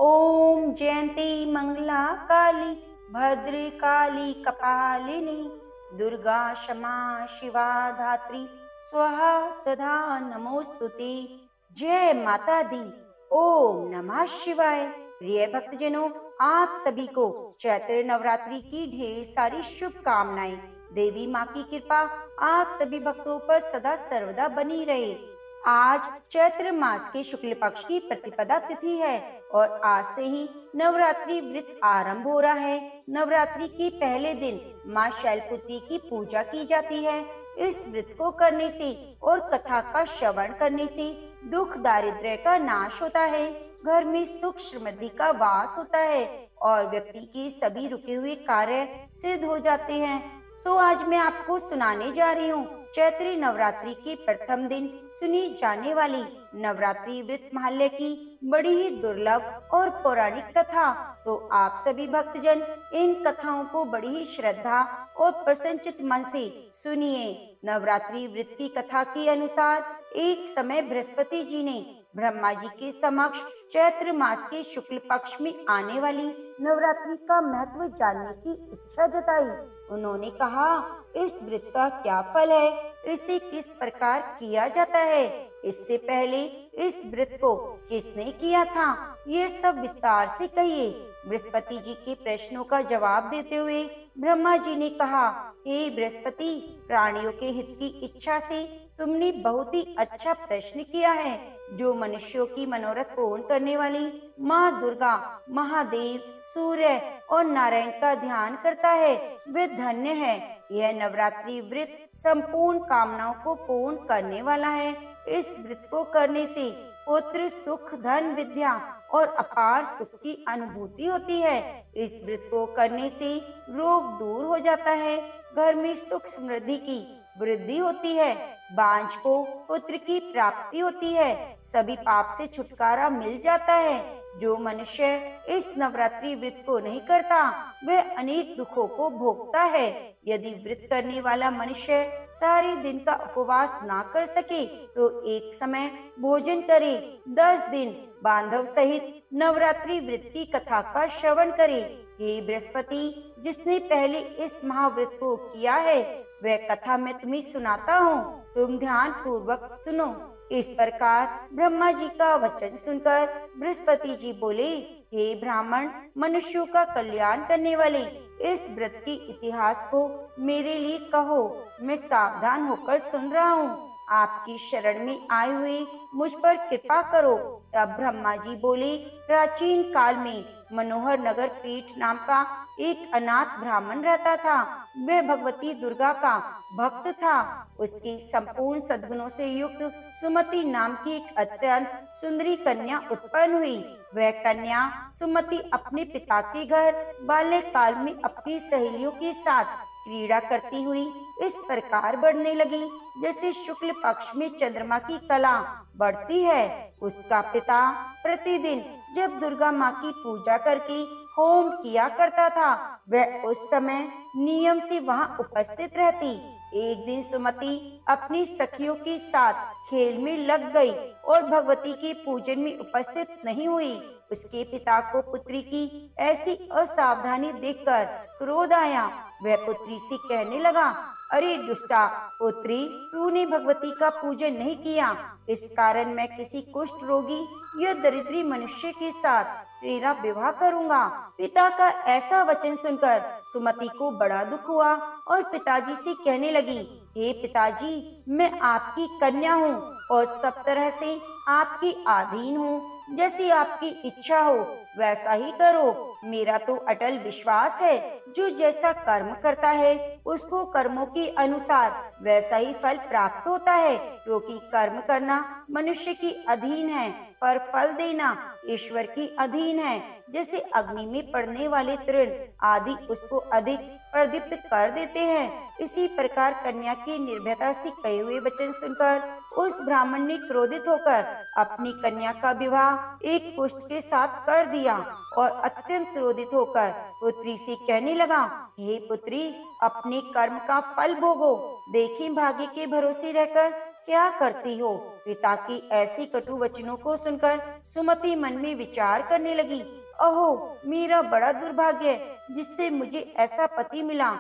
ओम जयंती मंगला काली भद्र काली कपालिनी दुर्गा क्षमा शिवा धात्री स्वाहा स्वधा नमोस्तुते। जय माता दी। ओम नमः शिवाय। प्रिय भक्तजनों, आप सभी को चैत्र नवरात्रि की ढेर सारी शुभकामनाएं। देवी माँ की कृपा आप सभी भक्तों पर सदा सर्वदा बनी रहे। आज चैत्र मास के शुक्ल पक्ष की प्रतिपदा तिथि है और आज से ही नवरात्रि व्रत आरंभ हो रहा है। नवरात्रि के पहले दिन माँ शैलपुत्री की पूजा की जाती है। इस व्रत को करने से और कथा का श्रवण करने से दुख दारिद्र्य का नाश होता है, घर में सुख समृद्धि का वास होता है और व्यक्ति के सभी रुके हुए कार्य सिद्ध हो जाते हैं। तो आज मैं आपको सुनाने जा रही हूँ चैत्री नवरात्रि के प्रथम दिन सुनी जाने वाली नवरात्रि व्रत महात्म्य की बड़ी ही दुर्लभ और पौराणिक कथा। तो आप सभी भक्तजन इन कथाओं को बड़ी ही श्रद्धा और प्रसन्नचित मन से सुनिए। नवरात्रि व्रत की कथा के अनुसार एक समय बृहस्पति जी ने ब्रह्मा जी के समक्ष चैत्र मास के शुक्ल पक्ष में आने वाली नवरात्रि का महत्व जानने की इच्छा जताई। उन्होंने कहा, इस व्रत का क्या फल है, इसे किस प्रकार किया जाता है, इससे पहले इस व्रत को किसने किया था, ये सब विस्तार से कहिए। बृहस्पति जी के प्रश्नों का जवाब देते हुए ब्रह्मा जी ने कहा, हे बृहस्पति, प्राणियों के हित की इच्छा से तुमने बहुत ही अच्छा प्रश्न किया है। जो मनुष्यों की मनोरथ पूर्ण करने वाली माँ दुर्गा, महादेव, सूर्य और नारायण का ध्यान करता है, वे धन्य है। यह नवरात्रि व्रत संपूर्ण कामनाओं को पूर्ण करने वाला है। इस व्रत को करने से पुत्र, सुख, धन, विद्या और अपार सुख की अनुभूति होती है। इस व्रत को करने से रोग दूर हो जाता है, घर में सुख समृद्धि की वृद्धि होती है, बांझ को पुत्र की प्राप्ति होती है, सभी पाप से छुटकारा मिल जाता है। जो मनुष्य इस नवरात्रि व्रत को नहीं करता, वह अनेक दुखों को भोगता है। यदि व्रत करने वाला मनुष्य सारे दिन का उपवास ना कर सके, तो एक समय भोजन करे, 10 दिन बांधव सहित नवरात्रि व्रत की कथा का श्रवण करे। हे बृहस्पति, जिसने पहले इस महाव्रत को किया है, वह कथा मैं तुम्हें सुनाता हूँ, तुम ध्यान पूर्वक सुनो। इस प्रकार ब्रह्मा जी का वचन सुनकर बृहस्पति जी बोले, हे ब्राह्मण, मनुष्यों का कल्याण करने वाले इस व्रत के इतिहास को मेरे लिए कहो, मैं सावधान होकर सुन रहा हूँ। आपकी शरण में आए हुए मुझ पर कृपा करो। तब ब्रह्मा जी बोले, प्राचीन काल में मनोहर नगर पीठ नाम का एक अनाथ ब्राह्मण रहता था। वह भगवती दुर्गा का भक्त था। उसकी संपूर्ण सद्गुणों से युक्त सुमति नाम की एक अत्यंत सुंदरी कन्या उत्पन्न हुई। वह कन्या सुमति अपने पिता के घर बाल्यकाल में अपनी सहेलियों के साथ क्रीड़ा करती हुई इस प्रकार बढ़ने लगी, जैसे शुक्ल पक्ष में चंद्रमा की कला बढ़ती है। उसका पिता प्रतिदिन जब दुर्गा माँ की पूजा करके होम किया करता था, वह उस समय नियम से वहाँ उपस्थित रहती। एक दिन सुमति अपनी सखियों के साथ खेल में लग गई और भगवती के पूजन में उपस्थित नहीं हुई। उसके पिता को पुत्री की ऐसी असावधानी देखकर क्रोध आया। वह पुत्री से कहने लगा, अरे दुष्टा पुत्री, तूने भगवती का पूजन नहीं किया, इस कारण मैं किसी कुष्ठ रोगी या दरिद्री मनुष्य के साथ तेरा विवाह करूंगा। पिता का ऐसा वचन सुनकर सुमति को बड़ा दुख हुआ और पिताजी से कहने लगी, हे पिताजी, मैं आपकी कन्या हूँ और सब तरह से आपकी अधीन हूँ। जैसी आपकी इच्छा हो वैसा ही करो। मेरा तो अटल विश्वास है, जो जैसा कर्म करता है उसको कर्मों के अनुसार वैसा ही फल प्राप्त होता है, क्योंकि कर्म करना मनुष्य की अधीन है, पर फल देना ईश्वर की अधीन है। जैसे अग्नि में पड़ने वाले तृण आदि उसको अधिक प्रदीप्त कर देते हैं, इसी प्रकार कन्या की निर्भयता से कहे हुए वचन सुनकर उस ब्राह्मण ने क्रोधित होकर अपनी कन्या का विवाह एक कुष्ठ के साथ कर दिया और अत्यंत क्रोधित होकर पुत्री से कहने लगा, हे पुत्री, अपने कर्म का फल भोगो। देखी भाग्य के भरोसे रहकर क्या करती हो? पिता की ऐसी कटु वचनों को सुनकर सुमति मन में विचार करने लगी। अहो, मेरा बड़ा दुर्भाग्य है जिससे मुझे ऐसा पति मिला।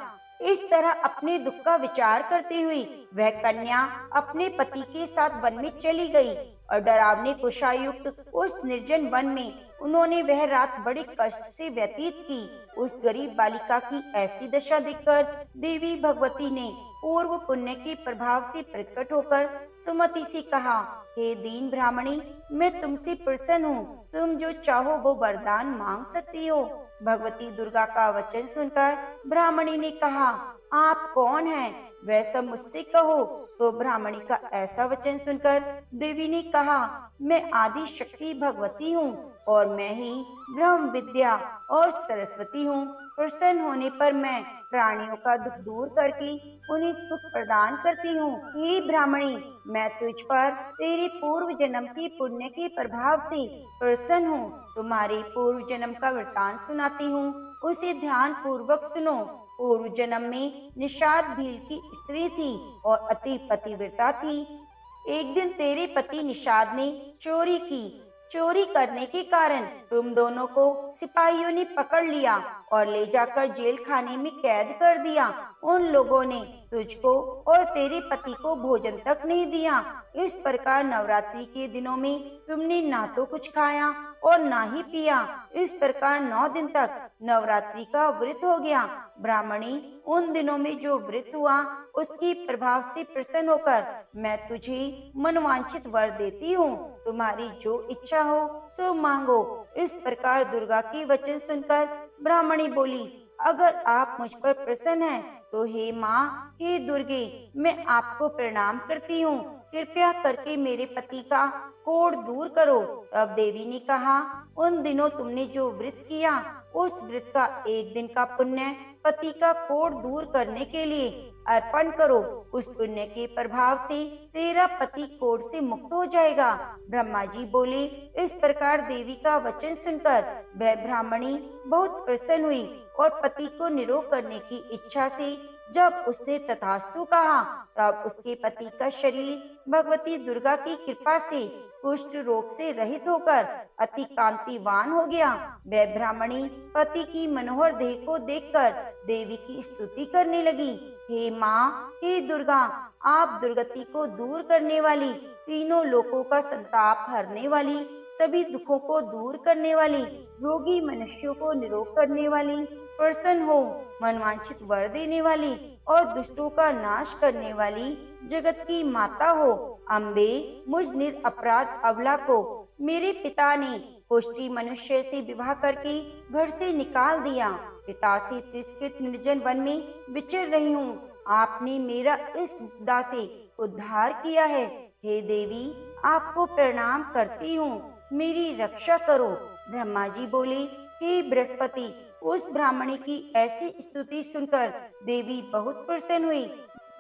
इस तरह अपने दुख का विचार करती हुई वह कन्या अपने पति के साथ वन में चली गई और डरावने कुशायुक्त उस निर्जन वन में उन्होंने वह रात बड़े कष्ट से व्यतीत की। उस गरीब बालिका की ऐसी दशा देखकर देवी भगवती ने पूर्व पुण्य के प्रभाव से प्रकट होकर सुमति से कहा, हे दीन ब्राह्मणी, मैं तुमसे प्रसन्न हूँ। तुम जो चाहो वो वरदान मांग सकती हो। भगवती दुर्गा का वचन सुनकर ब्राह्मणी ने कहा, आप कौन हैं? वह सब मुझसे कहो। तो ब्राह्मणी का ऐसा वचन सुनकर देवी ने कहा, मैं आदि शक्ति भगवती हूँ और मैं ही ब्रह्म विद्या और सरस्वती हूँ। प्रसन्न होने पर मैं प्राणियों का दुख दूर करके उन्हें सुख प्रदान करती हूँ। हे ब्राह्मणी, मैं तुझ पर तेरे पूर्व जन्म के पुण्य के प्रभाव से प्रसन्न हूँ। तुम्हारे पूर्व जन्म का वृतांत सुनाती हूँ, उसे ध्यान पूर्वक सुनो। पूर्व जन्म में निषाद भील की स्त्री थी और अति पतिव्रता थी। एक दिन तेरे पति निषाद ने चोरी की। चोरी करने के कारण तुम दोनों को सिपाहियों ने पकड़ लिया और ले जाकर जेल खाने में कैद कर दिया। उन लोगों ने तुझको और तेरे पति को भोजन तक नहीं दिया। इस प्रकार नवरात्रि के दिनों में तुमने ना तो कुछ खाया और ना ही पिया। इस प्रकार 9 दिन तक नवरात्रि का व्रत हो गया। ब्राह्मणी, उन दिनों में जो व्रत हुआ उसके प्रभाव से प्रसन्न होकर मैं तुझे मनवांछित वर देती हूँ। तुम्हारी जो इच्छा हो सो मांगो। इस प्रकार दुर्गा के वचन सुनकर ब्राह्मणी बोली, अगर आप मुझ पर प्रसन्न हैं तो हे माँ, हे दुर्गे, मैं आपको प्रणाम करती हूँ। कृपया करके मेरे पति का कोढ़ दूर करो। तब देवी ने कहा, उन दिनों तुमने जो व्रत किया उस व्रत का एक दिन का पुण्य पति का कोढ़ दूर करने के लिए अर्पण करो। उस पुण्य के प्रभाव से तेरा पति कोढ़ से मुक्त हो जाएगा। ब्रह्मा जी बोले। इस प्रकार देवी का वचन सुनकर वह ब्राह्मणी बहुत प्रसन्न हुई और पति को निरोग करने की इच्छा से जब उसने तथास्तु कहा, तब उसके पति का शरीर भगवती दुर्गा की कृपा से कुष्ठ रोग से रहित होकर अति कांतिवान हो गया। वह ब्राह्मणी पति की मनोहर देह को देखकर देवी की स्तुति करने लगी। हे माँ, हे दुर्गा, आप दुर्गति को दूर करने वाली, तीनों लोकों का संताप हरने वाली, सभी दुखों को दूर करने वाली, रोगी मनुष्यों को निरोग करने वाली, प्रसन्न हो, मनवांछित वर देने वाली और दुष्टों का नाश करने वाली जगत की माता हो। अम्बे, मुझ निरपराध अबला को मेरे पिता ने कुष्ठी मनुष्य से विवाह करके घर से निकाल दिया। पिता से तिरस्कृत निर्जन वन में विचर रही हूँ। आपने मेरा इस विपदा से उद्धार किया है। हे देवी, आपको प्रणाम करती हूँ, मेरी रक्षा करो। ब्रह्मा जी बोले, हे बृहस्पति, उस ब्राह्मणी की ऐसी स्तुति सुनकर देवी बहुत प्रसन्न हुई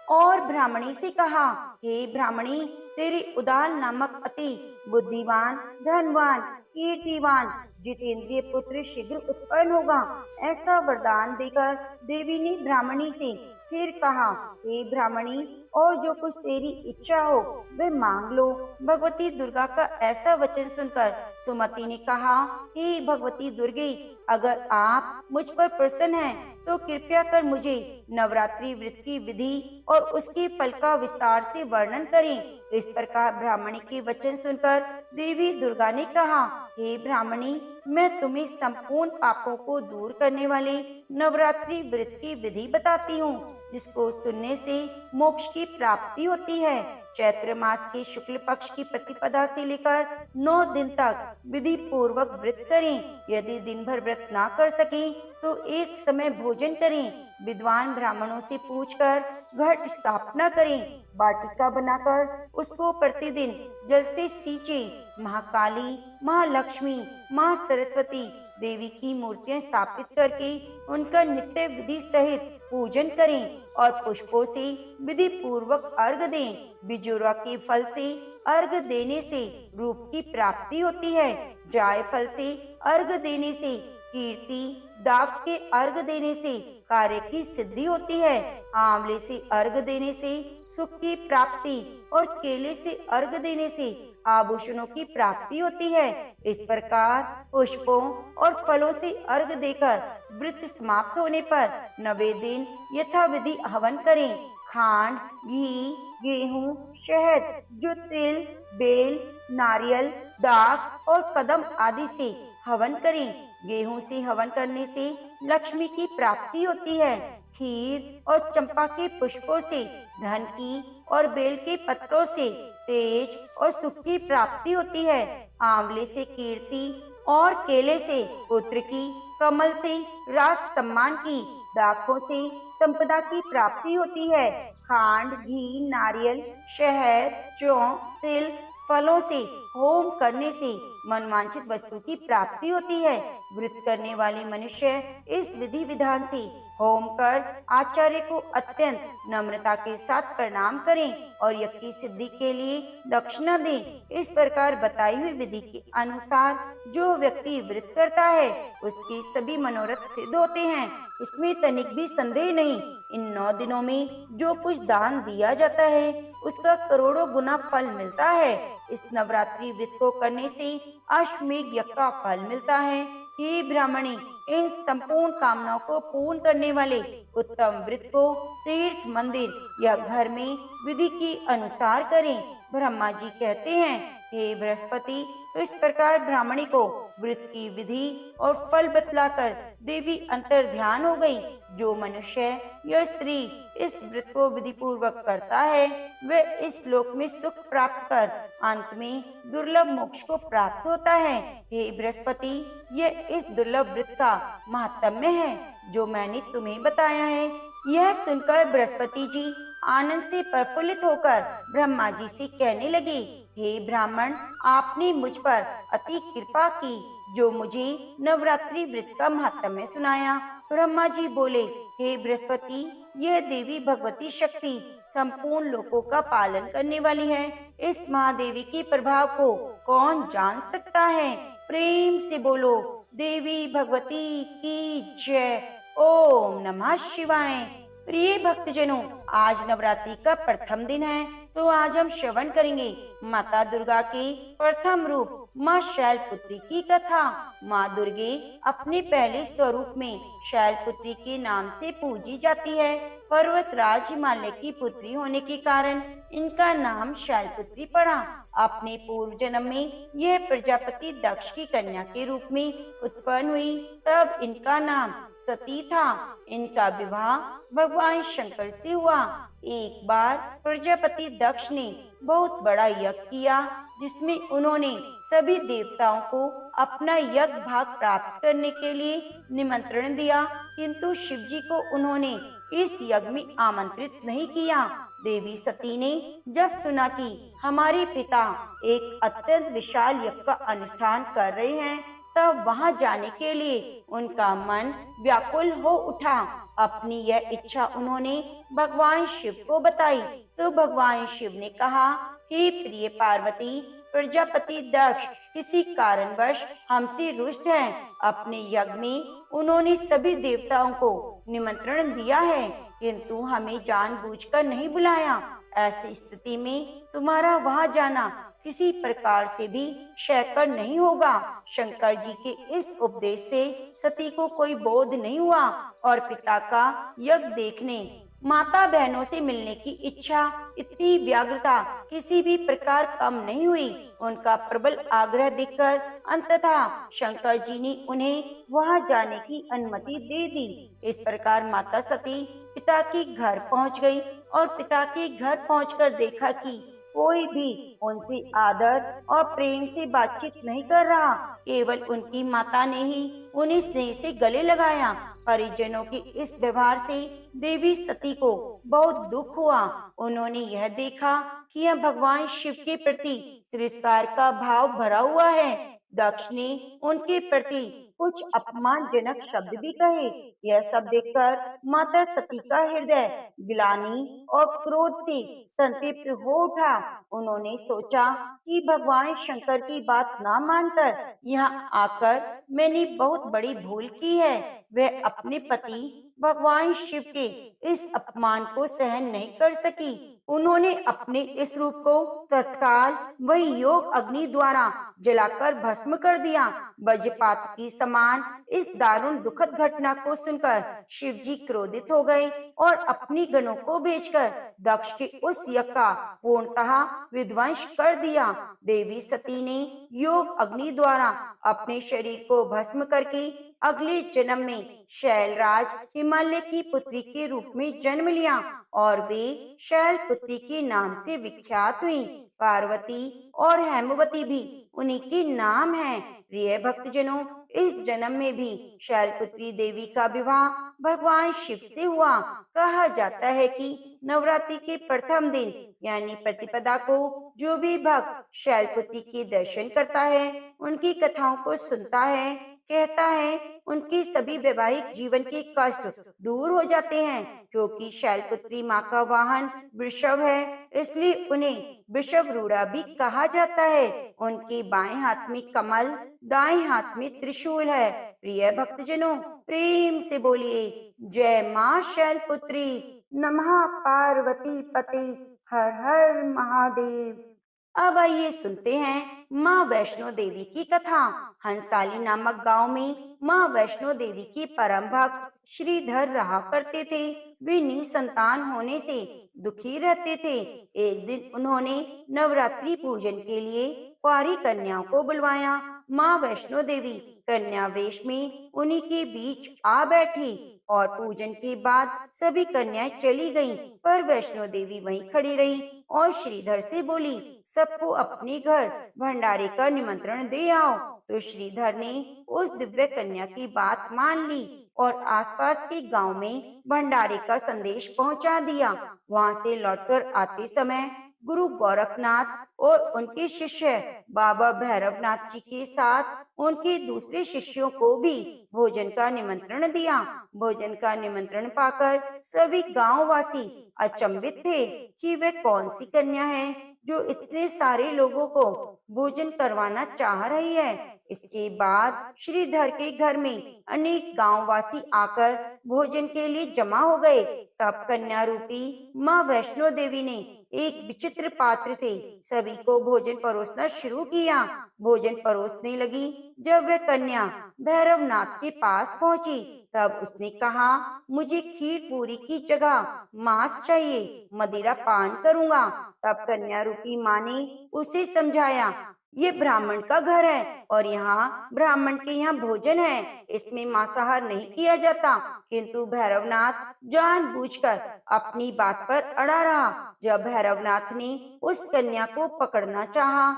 और ब्राह्मणी से कहा, हे ब्राह्मणी, तेरे उदाल नामक अति बुद्धिमान, धनवान, कीर्तिवान, जितेंद्रिय पुत्र शीघ्र उत्पन्न होगा। ऐसा वरदान देकर देवी ने ब्राह्मणी से फिर कहा, हे ब्राह्मणी, और जो कुछ तेरी इच्छा हो वह मांग लो। भगवती दुर्गा का ऐसा वचन सुनकर सुमति ने कहा, हे भगवती दुर्गे, अगर आप मुझ पर प्रसन्न हैं तो कृपया कर मुझे नवरात्रि व्रत की विधि और उसके फल का विस्तार से वर्णन करें। इस प्रकार ब्राह्मणी के वचन सुनकर देवी दुर्गा ने कहा, हे ब्राह्मणी, मैं तुम्हें संपूर्ण पापों को दूर करने वाले नवरात्रि व्रत की विधि बताती हूँ, जिसको सुनने से मोक्ष की प्राप्ति होती है। चैत्र मास के शुक्ल पक्ष की प्रतिपदा से लेकर 9 दिन तक विधि पूर्वक व्रत करें। यदि दिन भर व्रत ना कर सके तो एक समय भोजन करें। विद्वान ब्राह्मणों से पूछकर घट स्थापना करें। वाटिका बनाकर उसको प्रतिदिन जल से सींचे। महाकाली, महालक्ष्मी, माँ सरस्वती देवी की मूर्तियां स्थापित करके उनका नित्य विधि सहित पूजन करें और पुष्पों से विधि पूर्वक अर्घ दें। बिजुरा के फल से अर्घ देने से रूप की प्राप्ति होती है। जायफल से अर्घ देने से कीर्ति, दाग के अर्घ देने से कार्य की सिद्धि होती है। आंवले से अर्घ देने से सुख की प्राप्ति और केले से अर्घ देने से आभूषणों की प्राप्ति होती है। इस प्रकार पुष्पों और फलों से अर्घ देकर व्रत समाप्त होने पर 9वें दिन यथाविधि हवन करें। खांड, घी, गेहूं, शहद, जो तिल, बेल, नारियल, दाख और कदम आदि से हवन करें। गेहूं से हवन करने से लक्ष्मी की प्राप्ति होती है। खीर और चंपा के पुष्पों से धन की और बेल के पत्तों से तेज और सुख की प्राप्ति होती है। आंवले से कीर्ति और केले से पुत्र की, कमल से राज सम्मान की, दाखों से संपदा की प्राप्ति होती है। खांड, घी, नारियल, शहद, जौ, तिल, फलों से होम करने से मनवांछित वस्तु की प्राप्ति होती है। व्रत करने वाले मनुष्य इस विधि विधान से होम कर आचार्य को अत्यंत नम्रता के साथ प्रणाम करें और यज्ञ की सिद्धि के लिए दक्षिणा दें। इस प्रकार बताई हुई विधि के अनुसार जो व्यक्ति व्रत करता है उसके सभी मनोरथ सिद्ध होते हैं। इसमें तनिक भी संदेह नहीं। इन 9 दिनों में जो कुछ दान दिया जाता है उसका करोड़ों गुना फल मिलता है। इस नवरात्रि व्रत को करने से अश्वमेध यज्ञ का फल मिलता है। हे ब्राह्मणी, इन संपूर्ण कामनाओं को पूर्ण करने वाले उत्तम व्रत को तीर्थ, मंदिर या घर में विधि के अनुसार करें। ब्रह्मा जी कहते हैं, हे बृहस्पति, इस प्रकार ब्राह्मणी को व्रत की विधि और फल बतलाकर देवी अंतर ध्यान हो गई। जो मनुष्य या स्त्री इस व्रत को विधि पूर्वक करता है वह इस लोक में सुख प्राप्त कर अंत में दुर्लभ मोक्ष को प्राप्त होता है। हे बृहस्पति, यह इस दुर्लभ व्रत का महात्म्य है जो मैंने तुम्हें बताया है। यह सुनकर बृहस्पति जी आनंद से प्रफुल्लित होकर ब्रह्मा जी से कहने लगे, हे ब्राह्मण, आपने मुझ पर अति कृपा की जो मुझे नवरात्रि व्रत का महात्म्य सुनाया। ब्रह्मा जी बोले, हे बृहस्पति, यह देवी भगवती शक्ति संपूर्ण लोकों का पालन करने वाली है। इस महादेवी के प्रभाव को कौन जान सकता है? प्रेम से बोलो, देवी भगवती की जय। ओम नमः शिवाय। प्रिय भक्तजनों, आज नवरात्रि का प्रथम दिन है, तो आज हम श्रवण करेंगे माता दुर्गा के प्रथम रूप माँ शैलपुत्री की कथा। माँ दुर्गे अपने पहले स्वरूप में शैलपुत्री के नाम से पूजी जाती है। पर्वतराज हिमालय की पुत्री होने के कारण इनका नाम शैलपुत्री पड़ा। अपने पूर्व जन्म में यह प्रजापति दक्ष की कन्या के रूप में उत्पन्न हुई, तब इनका नाम सती था। इनका विवाह भगवान शंकर से हुआ। एक बार प्रजापति दक्ष ने बहुत बड़ा यज्ञ किया जिसमें उन्होंने सभी देवताओं को अपना यज्ञ भाग प्राप्त करने के लिए निमंत्रण दिया, किंतु शिव जी को उन्होंने इस यज्ञ में आमंत्रित नहीं किया। देवी सती ने जब सुना कि हमारे पिता एक अत्यंत विशाल यज्ञ का अनुष्ठान कर रहे हैं, तब वहां जाने के लिए उनका मन व्याकुल हो उठा। अपनी यह इच्छा उन्होंने भगवान शिव को बताई, तो भगवान शिव ने कहा, हे प्रिय पार्वती, प्रजापति दक्ष किसी कारणवश हमसे रुष्ट हैं। अपने यज्ञ में उन्होंने सभी देवताओं को निमंत्रण दिया है, किंतु हमें जानबूझकर नहीं बुलाया। ऐसी स्थिति में तुम्हारा वहां जाना किसी प्रकार से भी शयकर नहीं होगा। शंकर जी के इस उपदेश से सती को कोई बोध नहीं हुआ और पिता का यज्ञ देखने, माता बहनों से मिलने की इच्छा, इतनी व्याग्रता किसी भी प्रकार कम नहीं हुई। उनका प्रबल आग्रह देखकर अंततः शंकर जी ने उन्हें वहां जाने की अनुमति दे दी। इस प्रकार माता सती पिता के घर पहुंच गई और पिता के घर पहुंचकर देखा कि कोई भी उनसे आदर और प्रेम से बातचीत नहीं कर रहा। केवल उनकी माता ने ही उन्हें स्नेह से गले लगाया। परिजनों के इस व्यवहार से देवी सती को बहुत दुख हुआ। उन्होंने यह देखा कि यह भगवान शिव के प्रति तिरस्कार का भाव भरा हुआ है। दक्ष ने उनके प्रति कुछ कुछ अपमानजनक शब्द भी कहे। यह सब देखकर माता सती का हृदय ग्लानि और क्रोध से संतप्त हो उठा। उन्होंने सोचा कि भगवान शंकर की बात ना मानकर यहाँ आकर मैंने बहुत बड़ी भूल की है। वह अपने पति भगवान शिव के इस अपमान को सहन नहीं कर सकी। उन्होंने अपने इस रूप को तत्काल वही योग अग्नि द्वारा जलाकर भस्म कर दिया। वज्रपात की समान इस दारुण दुखद घटना को सुनकर शिव जी क्रोधित हो गए और अपनी गणों को भेजकर दक्ष के उस यज्ञ का पूर्णतः विध्वंस कर दिया। देवी सती ने योग अग्नि द्वारा अपने शरीर को भस्म करके अगले जन्म में शैलराज हिमालय की पुत्री के रूप में जन्म लिया और वे शैलपुत्री के नाम से विख्यात हुई। पार्वती और हेमवती भी उन्हीं के नाम है। प्रिय भक्तजनों, इस जन्म में भी शैलपुत्री देवी का विवाह भगवान शिव से हुआ। कहा जाता है कि नवरात्रि के प्रथम दिन यानी प्रतिपदा को जो भी भक्त शैलपुत्री के दर्शन करता है, उनकी कथाओं को सुनता है, कहता है, उनके सभी वैवाहिक जीवन के कष्ट दूर हो जाते हैं। क्योंकि शैलपुत्री माँ का वाहन वृषभ है, इसलिए उन्हें वृषभरूढ़ा भी कहा जाता है। उनके बाएं हाथ में कमल, दाएं हाथ में त्रिशूल है। प्रिय भक्तजनों, प्रेम से बोलिए जय माँ शैलपुत्री, नमः पार्वती पते, हर हर महादेव। अब आइए सुनते हैं माँ वैष्णो देवी की कथा। हंसाली नामक गांव में माँ वैष्णो देवी के परम भक्त श्रीधर रहा करते थे। वे निसंतान होने से दुखी रहते थे। एक दिन उन्होंने नवरात्रि पूजन के लिए कुंवारी कन्याओं को बुलवाया। माँ वैष्णो देवी कन्या वेश में उन्हीं के बीच आ बैठी और पूजन के बाद सभी कन्याएं चली गईं, पर वैष्णो देवी वहीं खड़ी रही और श्रीधर से बोली, सबको अपने घर भंडारे का निमंत्रण दे आओ। तो श्रीधर ने उस दिव्य कन्या की बात मान ली और आसपास के गांव में भंडारे का संदेश पहुंचा दिया। वहां से लौटकर आते समय गुरु गोरखनाथ और उनके शिष्य बाबा भैरवनाथ जी के साथ उनके दूसरे शिष्यों को भी भोजन का निमंत्रण दिया। भोजन का निमंत्रण पाकर सभी गांववासी अचंभित थे कि वह कौन सी कन्या है जो इतने सारे लोगों को भोजन करवाना चाह रही है। इसके बाद श्रीधर के घर में अनेक गांववासी आकर भोजन के लिए जमा हो गए। तब कन्या रूपी माँ वैष्णो देवी ने एक विचित्र पात्र से सभी को भोजन परोसना शुरू किया। भोजन परोसने लगी। जब वह कन्या भैरवनाथ के पास पहुंची, तब उसने कहा, मुझे खीर पूरी की जगह मांस चाहिए, मदिरा पान करूंगा। तब कन्या रूपी माँ ने उसे समझाया, ये ब्राह्मण का घर है और यहाँ ब्राह्मण के यहाँ भोजन है, इसमें मांसाहार नहीं किया जाता। किंतु भैरवनाथ जानबूझकर अपनी बात पर अड़ा रहा। जब भैरवनाथ ने उस कन्या को पकड़ना चाहा,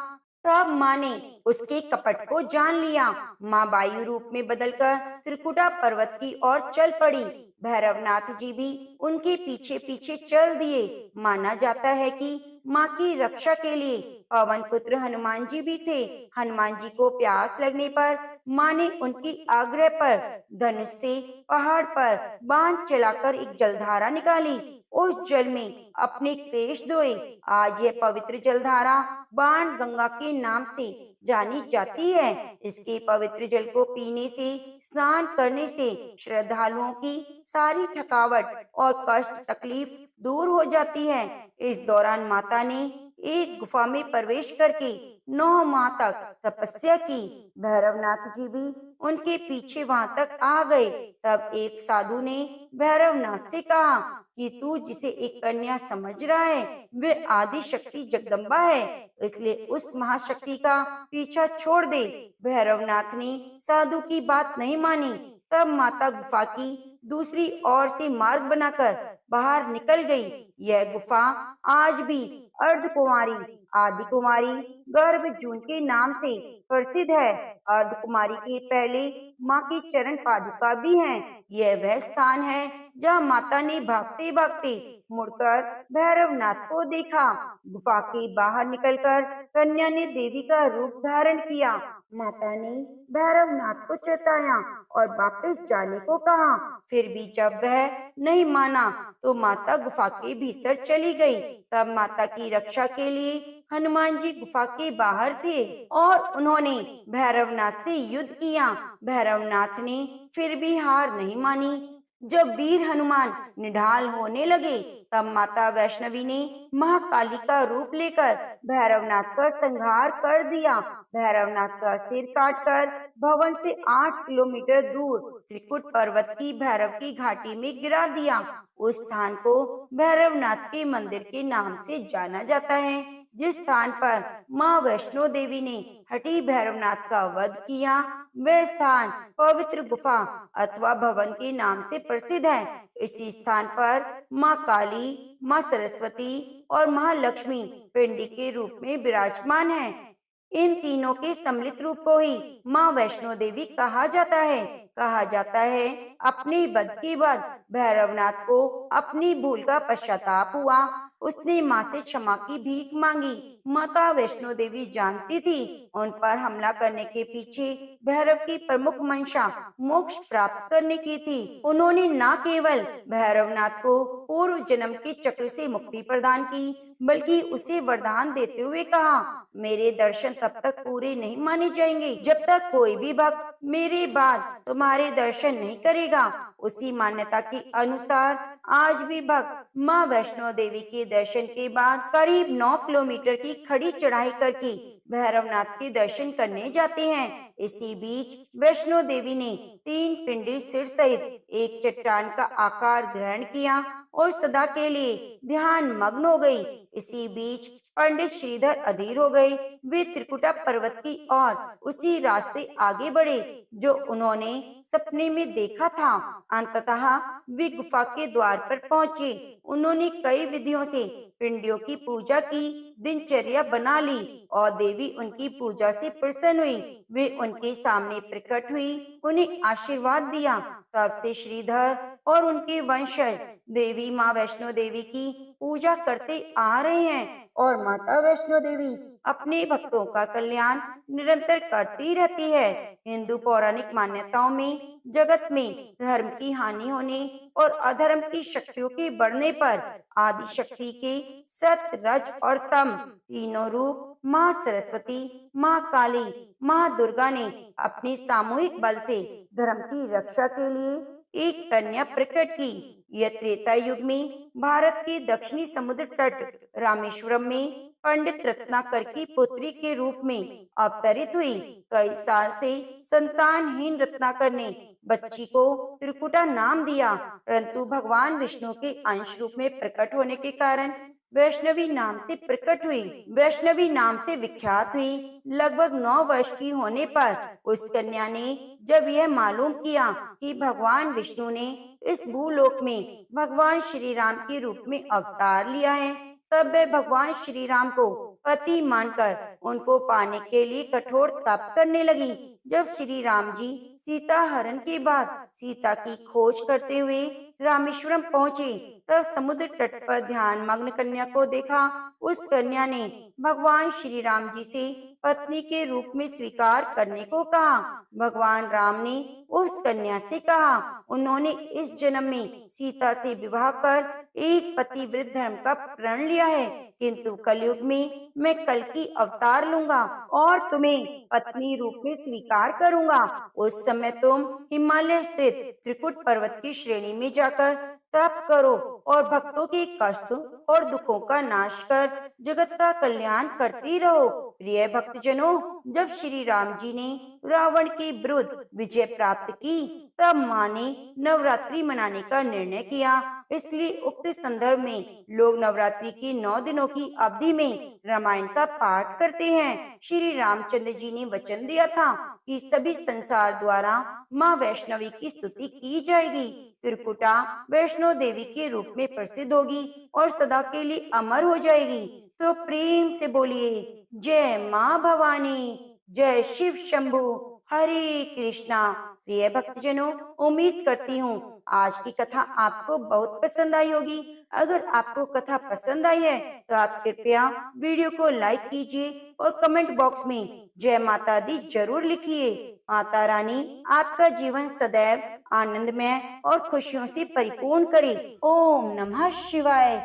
तब माँ ने उसके कपट को जान लिया। माँ वायु रूप में बदलकर त्रिकुटा पर्वत की ओर चल पड़ी। भैरवनाथ जी भी उनके पीछे पीछे चल दिए। माना जाता है कि माँ की रक्षा के लिए पवन पुत्र हनुमान जी भी थे। हनुमान जी को प्यास लगने पर माँ ने उनकी आग्रह पर धनुष से पहाड़ पर बांध चलाकर एक जलधारा निकाली। उस जल में अपने केश धोए। आज यह पवित्र जलधारा बाण गंगा के नाम से जानी जाती है। इसके पवित्र जल को पीने से, स्नान करने से श्रद्धालुओं की सारी थकावट और कष्ट तकलीफ दूर हो जाती है। इस दौरान माता ने एक गुफा में प्रवेश करके 9 माह तक तपस्या की। भैरवनाथ जी भी उनके पीछे वहां तक आ गए। तब एक साधु ने भैरवनाथ से कहा कि तू जिसे एक कन्या समझ रहा है, वे आदि शक्ति जगदम्बा है, इसलिए उस महाशक्ति का पीछा छोड़ दे। भैरवनाथ ने साधु की बात नहीं मानी। तब माता गुफा की दूसरी ओर से मार्ग बनाकर बाहर निकल गई। यह गुफा आज भी अर्धकुमारी, आदि कुमारी, गर्भजून के नाम से प्रसिद्ध है। अर्धकुमारी के पहले माँ की चरण पादुका भी हैं। यह वह स्थान है जहाँ माता ने भागते भागते मुड़कर भैरवनाथ को देखा। गुफा के बाहर निकलकर कन्या ने देवी का रूप धारण किया। माता ने भैरवनाथ को चेताया और वापस जाने को कहा। फिर भी जब वह नहीं माना तो माता गुफा के भीतर चली गई। तब माता की रक्षा के लिए हनुमान जी गुफा के बाहर थे और उन्होंने भैरवनाथ से युद्ध किया। भैरवनाथ ने फिर भी हार नहीं मानी। जब वीर हनुमान निढाल होने लगे तब माता वैष्णवी ने महाकाली का रूप लेकर भैरवनाथ का संहार कर दिया। भैरवनाथ का सिर काटकर भवन से 8 किलोमीटर दूर त्रिकुट पर्वत की भैरव की घाटी में गिरा दिया। उस स्थान को भैरवनाथ के मंदिर के नाम से जाना जाता है। जिस स्थान पर माँ वैष्णो देवी ने हठी भैरवनाथ का वध किया, वह स्थान पवित्र गुफा अथवा भवन के नाम से प्रसिद्ध है। इसी स्थान पर माँ काली, माँ सरस्वती और महालक्ष्मी पिंडी के रूप में विराजमान है। इन तीनों के सम्मिलित रूप को ही माँ वैष्णो देवी कहा जाता है। कहा जाता है अपने वध के बाद भैरवनाथ को अपनी भूल का पश्चाताप हुआ। उसने माँ से क्षमा की भीख मांगी। माता वैष्णो देवी जानती थी उन पर हमला करने के पीछे भैरव की प्रमुख मंशा मोक्ष प्राप्त करने की थी। उन्होंने न केवल भैरवनाथ को पूर्व जन्म के चक्र से मुक्ति प्रदान की, बल्कि उसे वरदान देते हुए कहा, मेरे दर्शन तब तक पूरे नहीं माने जाएंगे जब तक कोई भी भक्त मेरे बाद तुम्हारे दर्शन नहीं करेगा। उसी मान्यता के अनुसार आज भी भक्त माँ वैष्णो देवी के दर्शन के बाद करीब 9 किलोमीटर की खड़ी चढ़ाई करके भैरवनाथ के दर्शन करने जाते हैं। इसी बीच वैष्णो देवी ने 3 पिंडी सिर सहित एक चट्टान का आकार ग्रहण किया और सदा के लिए ध्यान मग्न हो गई। इसी बीच पंडित श्रीधर अधीर हो गए। वे त्रिकुटा पर्वत की ओर उसी रास्ते आगे बढ़े जो उन्होंने सपने में देखा था। अंततः वे गुफा के द्वार पर पहुंचे। उन्होंने कई विधियों से पिंडियों की पूजा की दिनचर्या बना ली और देवी उनकी पूजा से प्रसन्न हुई। वे उनके सामने प्रकट हुई, उन्हें आशीर्वाद दिया। तब से श्रीधर और उनके वंशज देवी माँ वैष्णो देवी की पूजा करते आ रहे हैं और माता वैष्णो देवी अपने भक्तों का कल्याण निरंतर करती रहती है। हिंदू पौराणिक मान्यताओं में जगत में धर्म की हानि होने और अधर्म की शक्तियों के बढ़ने पर आदि शक्ति के सत्य, रज और तम तीनों रूप माँ सरस्वती, माँ काली, माँ दुर्गा ने अपने सामूहिक बल से धर्म की रक्षा के लिए एक कन्या प्रकट की। यह त्रेता युग में भारत के दक्षिणी समुद्र तट रामेश्वरम में पंडित रत्नाकर की पुत्री के रूप में अवतरित हुई। कई साल से संतानहीन रत्नाकर ने बच्ची को त्रिकुटा नाम दिया, परंतु भगवान विष्णु के अंश रूप में प्रकट होने के कारण वैष्णवी नाम से प्रकट हुई, वैष्णवी नाम से विख्यात हुई। लगभग 9 वर्ष की होने पर उस कन्या ने जब यह मालूम किया कि भगवान विष्णु ने इस भूलोक में भगवान श्री राम के रूप में अवतार लिया है, तब वह भगवान श्री राम को पति मानकर उनको पाने के लिए कठोर तप करने लगी। जब श्री राम जी सीता हरण के बाद सीता की खोज करते हुए रामेश्वरम पहुँचे, तब समुद्र तट पर ध्यान मग्न कन्या को देखा। उस कन्या ने भगवान श्री राम जी से पत्नी के रूप में स्वीकार करने को कहा। भगवान राम ने उस कन्या से कहा, उन्होंने इस जन्म में सीता से विवाह कर एक पतिव्रत धर्म का प्रण लिया है, किंतु कलयुग में मैं कल की अवतार लूंगा और तुम्हें पत्नी रूप में स्वीकार करूंगा। उस समय तुम हिमालय स्थित त्रिकुट पर्वत की श्रेणी में जाकर तप करो और भक्तों के कष्ट और दुखों का नाश कर जगत का कल्याण करती रहो। प्रिय भक्तजनों, जब श्री राम जी ने रावण के विरुद्ध विजय प्राप्त की, तब माँ ने नवरात्रि मनाने का निर्णय किया। इसलिए उक्त संदर्भ में लोग नवरात्रि की 9 दिनों की अवधि में रामायण का पाठ करते हैं। श्री रामचंद्र जी ने वचन दिया था कि सभी संसार द्वारा माँ वैष्णवी की स्तुति की जाएगी। त्रिकुटा वैष्णो देवी के रूप में प्रसिद्ध होगी और सदा के लिए अमर हो जाएगी। तो प्रेम से बोलिए, जय माँ भवानी, जय शिव शंभु, हरे कृष्णा। प्रिय भक्तजनों, उम्मीद करती हूँ आज की कथा आपको बहुत पसंद आई होगी। अगर आपको कथा पसंद आई है तो आप कृपया वीडियो को लाइक कीजिए और कमेंट बॉक्स में जय माता दी जरूर लिखिए। माता रानी आपका जीवन सदैव आनंदमय और खुशियों से परिपूर्ण करे। ओम नमः शिवाय।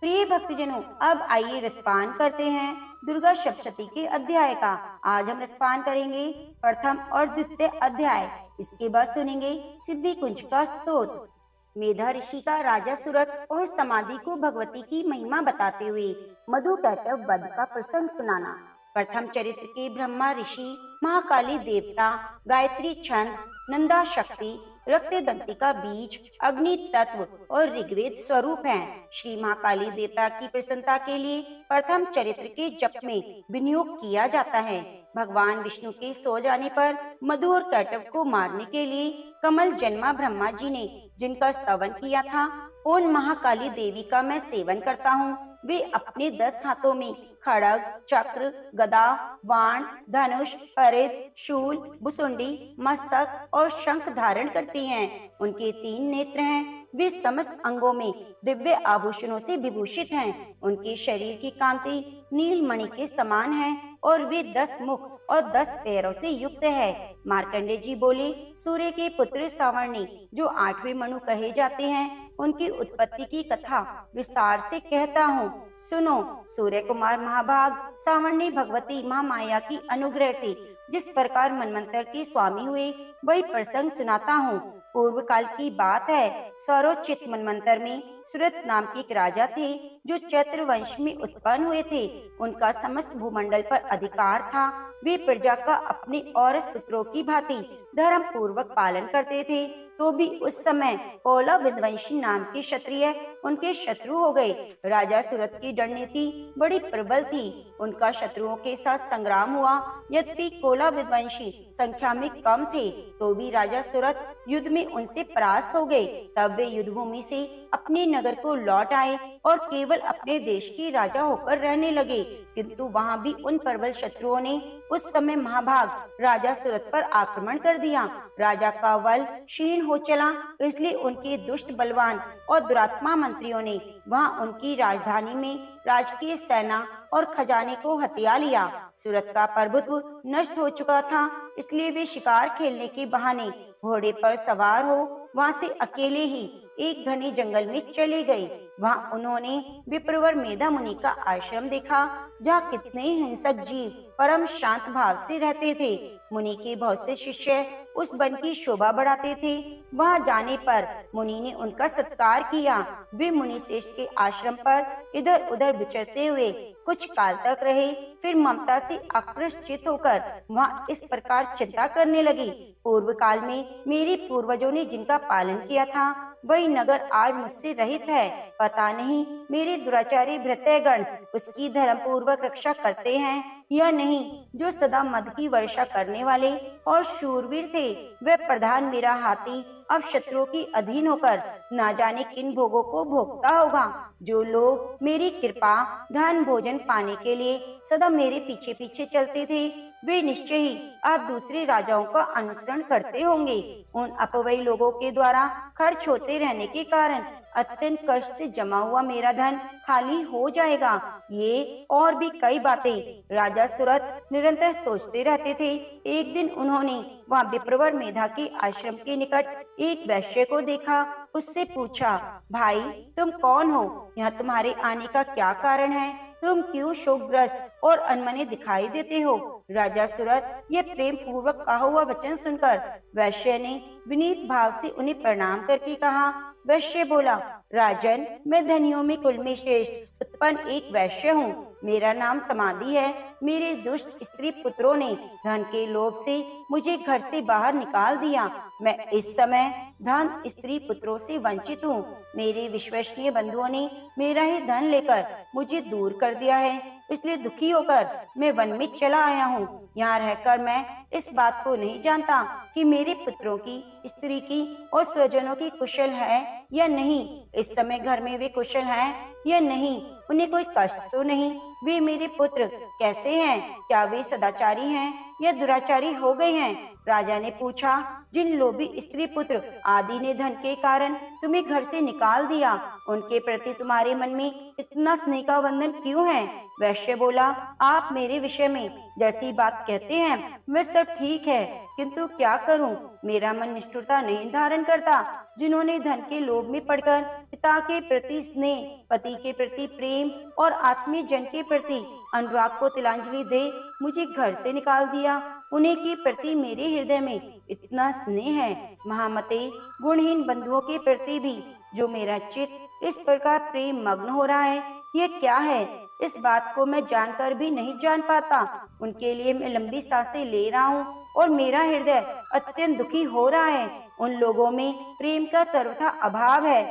प्रिय भक्तजनों, अब आइए रसपान करते हैं दुर्गा सप्तशती के अध्याय का। आज हम रसपान करेंगे प्रथम और द्वितीय अध्याय। इसके बाद सुनेंगे सिद्धि कुंज का स्तोत्र। मेधा ऋषि का राजा सूरत और समाधि को भगवती की महिमा बताते हुए मधु कैटव वध का प्रसंग सुनाना। प्रथम चरित्र के ब्रह्मा ऋषि, महाकाली देवता, गायत्री छंद, नंदा शक्ति, रक्त दंतिका बीज, अग्नि तत्व और ऋग्वेद स्वरूप हैं। श्री महाकाली देवता की प्रसन्नता के लिए प्रथम चरित्र के जप में विनियोग किया जाता है। भगवान विष्णु के सो जाने पर मधु और कैटव को मारने के लिए कमल जन्मा ब्रह्मा जी ने जिनका स्तवन किया था, उन महाकाली देवी का मैं सेवन करता हूँ। वे अपने 10 हाथों में खड़ग, चक्र, गदा, बाण, धनुष, परिध, शूल, भुसुंडी, मस्तक और शंख धारण करती हैं। उनके 3 नेत्र हैं। वे समस्त अंगों में दिव्य आभूषणों से विभूषित हैं। उनके शरीर की कांति नीलमणि के समान है और वे 10 मुख और 10 पैरों से युक्त है। मार्कंडे जी बोले, सूर्य के पुत्र सावर्णी जो 8वें मनु कहे जाते हैं, उनकी उत्पत्ति की कथा विस्तार से कहता हूँ, सुनो। सूर्य कुमार महाभाग सावर्णी भगवती महामाया की अनुग्रह से जिस प्रकार मनमंत्र के स्वामी हुए, वही प्रसंग सुनाता हूँ। पूर्व काल की बात है। स्वरोचित मनमंत्र में सूरत नाम के एक राजा थे जो चैत्र वंश में उत्पन्न हुए थे। उनका समस्त भूमंडल पर अधिकार था। वे प्रजा का अपने और पुत्रों की भांति धर्म पूर्वक पालन करते थे। तो भी उस समय कोला विध्वंसी नाम के क्षत्रिय उनके शत्रु हो गए। राजा सूरत की रणनीति बड़ी प्रबल थी। उनका शत्रुओं के साथ संग्राम हुआ। यद्यपि कोला विध्वंसी संख्या में कम थे, तो भी राजा सूरत युद्ध में उनसे परास्त हो गए। तब वे युद्ध भूमि से अपने नगर को लौट आए और केवल अपने देश के राजा होकर रहने लगे। किंतु वहाँ भी उन प्रबल शत्रुओं ने उस समय महाभाग राजा सूरत पर आक्रमण कर दिया। राजा का बल क्षीण हो चला, इसलिए उनके दुष्ट बलवान और दुरात्मा मंत्रियों ने वहाँ उनकी राजधानी में राजकीय सेना और खजाने को हथिया लिया। सूरत का प्रभुत्व नष्ट हो चुका था, इसलिए वे शिकार खेलने के बहाने घोड़े पर सवार हो वहाँ से अकेले ही एक घने जंगल में चले गए। वहाँ उन्होंने विप्रवर मेधा मुनि का आश्रम देखा, जहाँ कितने हिंसक जीव परम शांत भाव से रहते थे। मुनि के बहुत से शिष्य उस वन की शोभा बढ़ाते थे। वहाँ जाने पर मुनि ने उनका सत्कार किया। वे मुनि श्रेष्ठ के आश्रम पर इधर उधर विचरते हुए कुछ काल तक रहे। फिर ममता से आकृष्ट होकर वहाँ इस प्रकार चिंता करने लगी, पूर्व काल में मेरे पूर्वजों ने जिनका पालन किया था, वही नगर आज मुझसे रहित है। पता नहीं मेरे दुराचारी भृत्यगण उसकी धर्म पूर्वक रक्षा करते हैं या नहीं। जो सदा मद की वर्षा करने वाले और शूरवीर थे, वे प्रधान मेरा हाथी अब शत्रुओं की अधीन होकर न जाने किन भोगों को भोगता होगा। जो लोग मेरी कृपा धन भोजन पाने के लिए सदा मेरे पीछे पीछे चलते थे, वे निश्चय ही अब दूसरे राजाओं का अनुसरण करते होंगे। उन अपव्ययी लोगों के द्वारा खर्च होते रहने के कारण अत्यंत कष्ट से जमा हुआ मेरा धन खाली हो जाएगा। ये और भी कई बातें राजा सूरत निरंतर सोचते रहते थे। एक दिन उन्होंने वहाँ विप्रवर मेधा के आश्रम के निकट एक वैश्य को देखा। उससे पूछा, भाई तुम कौन हो? यहाँ तुम्हारे आने का क्या कारण है? तुम क्यों शोकग्रस्त और अनमने दिखाई देते हो? राजा सूरत ये प्रेम पूर्वक कहा हुआ वचन सुनकर वैश्य ने विनीत भाव से उन्हें प्रणाम करके कहा। वैश्य बोला, राजन, मैं धनियों में कुल में श्रेष्ठ उत्पन्न एक वैश्य हूँ। मेरा नाम समाधि है। मेरे दुष्ट स्त्री पुत्रों ने धन के लोभ से मुझे घर से बाहर निकाल दिया। मैं इस समय धन स्त्री पुत्रों से वंचित हूँ। मेरे विश्वसनीय बंधुओं ने मेरा ही धन लेकर मुझे दूर कर दिया है, इसलिए दुखी होकर मैं वन में चला आया हूँ। यहाँ रहकर मैं इस बात को नहीं जानता कि मेरे पुत्रों की, स्त्री की और स्वजनों की कुशल है या नहीं। इस समय घर में वे कुशल हैं या नहीं, उन्हें कोई कष्ट तो नहीं। वे मेरे पुत्र कैसे हैं? क्या वे सदाचारी हैं या दुराचारी हो गए हैं? राजा ने पूछा, जिन लोभी स्त्री पुत्र आदि ने धन के कारण तुम्हें घर से निकाल दिया, उनके प्रति तुम्हारे मन में इतना स्नेह का बंधन क्यों है? वैश्य बोला, आप मेरे विषय में जैसी बात कहते हैं वह सब ठीक है, किंतु क्या करूं, मेरा मन निष्ठुरता नहीं धारण करता। जिन्होंने धन के लोभ में पड़कर पिता के प्रति स्नेह, पति के प्रति प्रेम और आत्मीय जन के प्रति अनुराग को तिलांजलि दे मुझे घर से निकाल दिया, उन्हीं के प्रति मेरे हृदय में इतना स्नेह है। महामते, गुणहीन बंधुओं के प्रति भी जो मेरा चित्त इस प्रकार प्रेम मग्न हो रहा है, ये क्या है? इस बात को मैं जानकर भी नहीं जान पाता। उनके लिए मैं लंबी सांसें ले रहा हूँ और मेरा हृदय अत्यंत दुखी हो रहा है। उन लोगों में प्रेम का सर्वथा अभाव है,